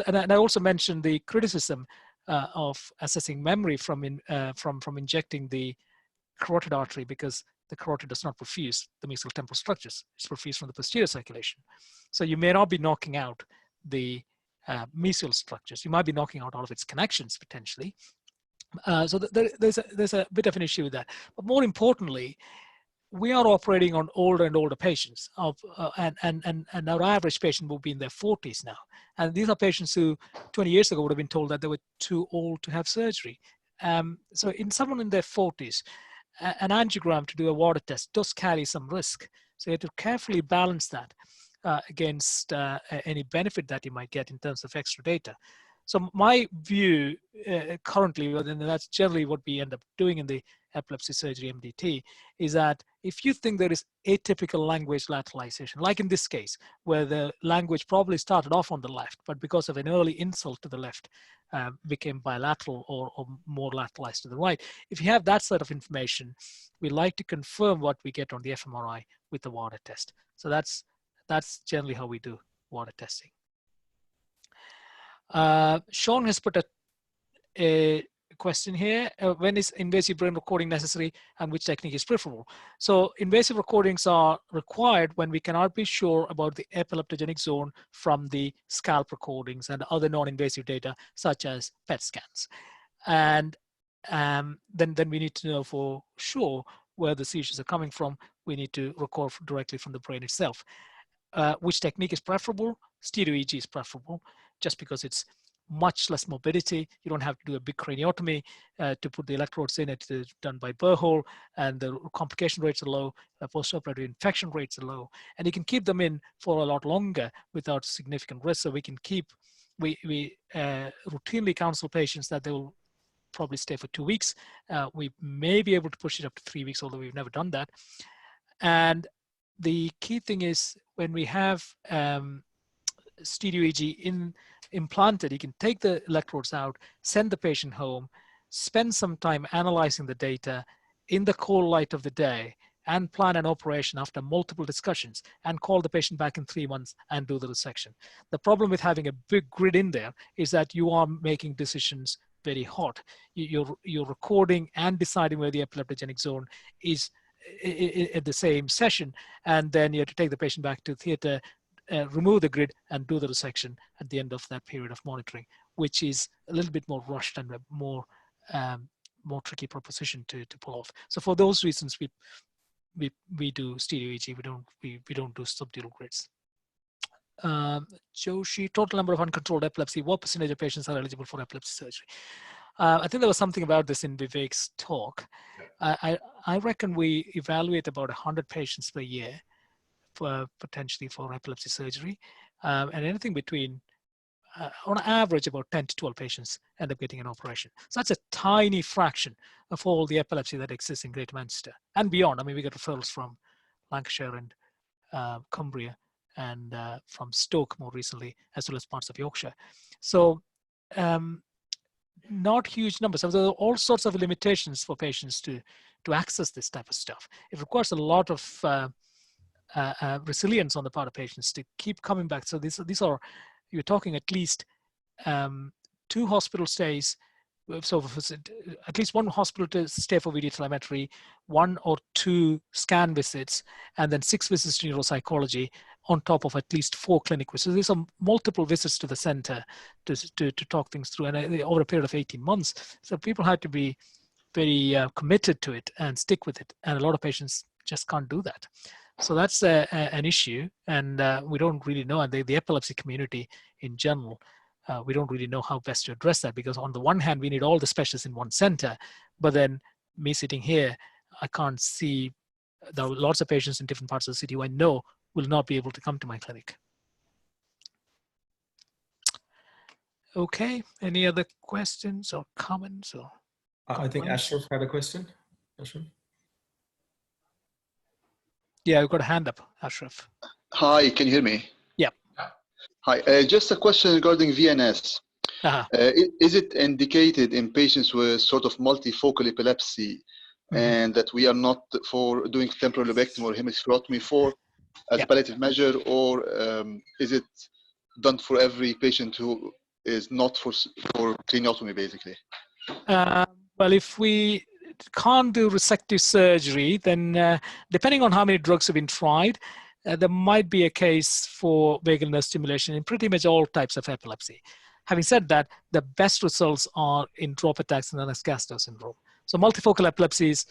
And I also mentioned the criticism of assessing memory from injecting the carotid artery, because the carotid does not perfuse the mesial temporal structures. It's perfused from the posterior circulation. So you may not be knocking out the mesial structures. You might be knocking out all of its connections potentially. So there's a bit of an issue with that. But more importantly, we are operating on older and older patients, and our average patient will be in their 40s now. And these are patients who 20 years ago would have been told that they were too old to have surgery. So in someone in their 40s, an angiogram to do a water test does carry some risk. So you have to carefully balance that against any benefit that you might get in terms of extra data. So my view currently, and that's generally what we end up doing in the epilepsy surgery MDT, is that if you think there is atypical language lateralization, like in this case, where the language probably started off on the left, but because of an early insult to the left, became bilateral or more lateralized to the right. If you have that sort of information, we like to confirm what we get on the fMRI with the water test. So that's generally how we do water testing. Sean has put a question here. When is invasive brain recording necessary and which technique is preferable? So invasive recordings are required when we cannot be sure about the epileptogenic zone from the scalp recordings and other non-invasive data such as PET scans. And then we need to know for sure where the seizures are coming from. We need to record directly from the brain itself. Which technique is preferable? Stereo EEG is preferable, just because it's much less morbidity. You don't have to do a big craniotomy to put the electrodes in. It's done by burr hole, and the complication rates are low. Post-operative infection rates are low, and you can keep them in for a lot longer without significant risk. So we can keep. We routinely counsel patients that they will probably stay for 2 weeks. We may be able to push it up to 3 weeks, although we've never done that. And the key thing is when we have stereo EEG implanted, you can take the electrodes out, send the patient home, spend some time analyzing the data in the cold light of the day, and plan an operation after multiple discussions, and call the patient back in 3 months and do the resection. The problem with having a big grid in there is that you are making decisions very hot. You're recording and deciding where the epileptogenic zone is at the same session, and then you have to take the patient back to theater, remove the grid, and do the resection at the end of that period of monitoring, which is a little bit more rushed and a more tricky proposition to pull off. So for those reasons, we do stereo EEG. We don't do subdural grids. Joshi, total number of uncontrolled epilepsy. What percentage of patients are eligible for epilepsy surgery? I think there was something about this in Vivek's talk. I reckon we evaluate about 100 patients per year for potentially for epilepsy surgery, and anything between, on average, about 10 to 12 patients end up getting an operation. So that's a tiny fraction of all the epilepsy that exists in Greater Manchester and beyond. I mean, we get referrals from Lancashire and Cumbria and from Stoke more recently, as well as parts of Yorkshire. So not huge numbers. So there are all sorts of limitations for patients to access this type of stuff. It requires a lot of resilience on the part of patients to keep coming back. So these are, you're talking at least 2 hospital stays, so at least one hospital to stay for video telemetry, 1 or 2 scan visits, and then 6 visits to neuropsychology on top of at least 4 clinic visits. So these are multiple visits to the center to talk things through, and over a period of 18 months. So people had to be very committed to it and stick with it, and a lot of patients just can't do that. So that's an issue, and we don't really know, and the epilepsy community in general, we don't really know how best to address that, because on the one hand, we need all the specialists in one center, but then me sitting here, I can't see, there are lots of patients in different parts of the city who I know will not be able to come to my clinic. Okay, any other questions or comments? Or I think Ashraf had a question. Ashraf? Yeah, you've got a hand up, Ashraf. Hi, can you hear me? Yeah. Hi, just a question regarding VNS. Is it indicated in patients with sort of multifocal epilepsy, and that we are not for doing temporal lobectomy or hemispherotomy for as a palliative measure, or is it done for every patient who is not for craniotomy, basically? Well, if we can't do resective surgery, then depending on how many drugs have been tried, there might be a case for vagal nerve stimulation in pretty much all types of epilepsy. Having said that, the best results are in drop attacks and Lennox-Gastaut syndrome. So multifocal epilepsies,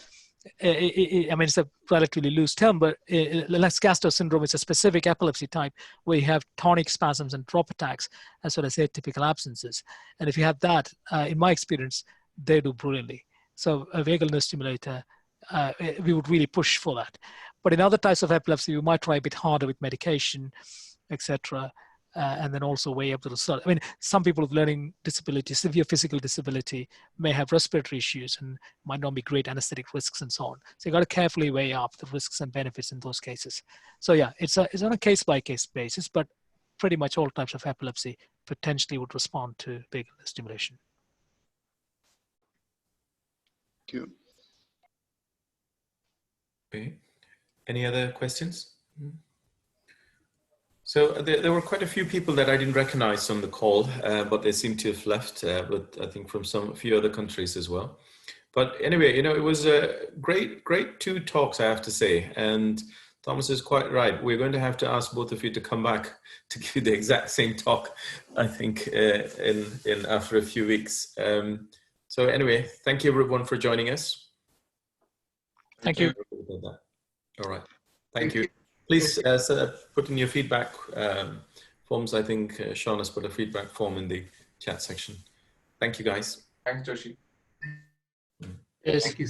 I mean, it's a relatively loose term, but Lennox-Gastaut syndrome is a specific epilepsy type where you have tonic spasms and drop attacks, as well as atypical absences. And if you have that, in my experience, they do brilliantly. So a vagal nerve stimulator, we would really push for that. But in other types of epilepsy, we might try a bit harder with medication, etc., and then also weigh up the result. I mean, some people with learning disability, severe physical disability, may have respiratory issues and might not be great anesthetic risks and so on. So you got to carefully weigh up the risks and benefits in those cases. So yeah, it's on a case-by-case basis, but pretty much all types of epilepsy potentially would respond to vagal nerve stimulation. Thank you. Okay. Any other questions? So there were quite a few people that I didn't recognize on the call, but they seem to have left, but I think from a few other countries as well. But anyway, you know, it was a great 2 talks, I have to say. And Thomas is quite right. We're going to have to ask both of you to come back to give you the exact same talk, I think, in after a few weeks. So anyway, thank you everyone for joining us. Thank you. All right. Thank you. Please put in your feedback forms. I think Sean has put a feedback form in the chat section. Thank you, guys. Thanks, Joshi. Yes. Thank you.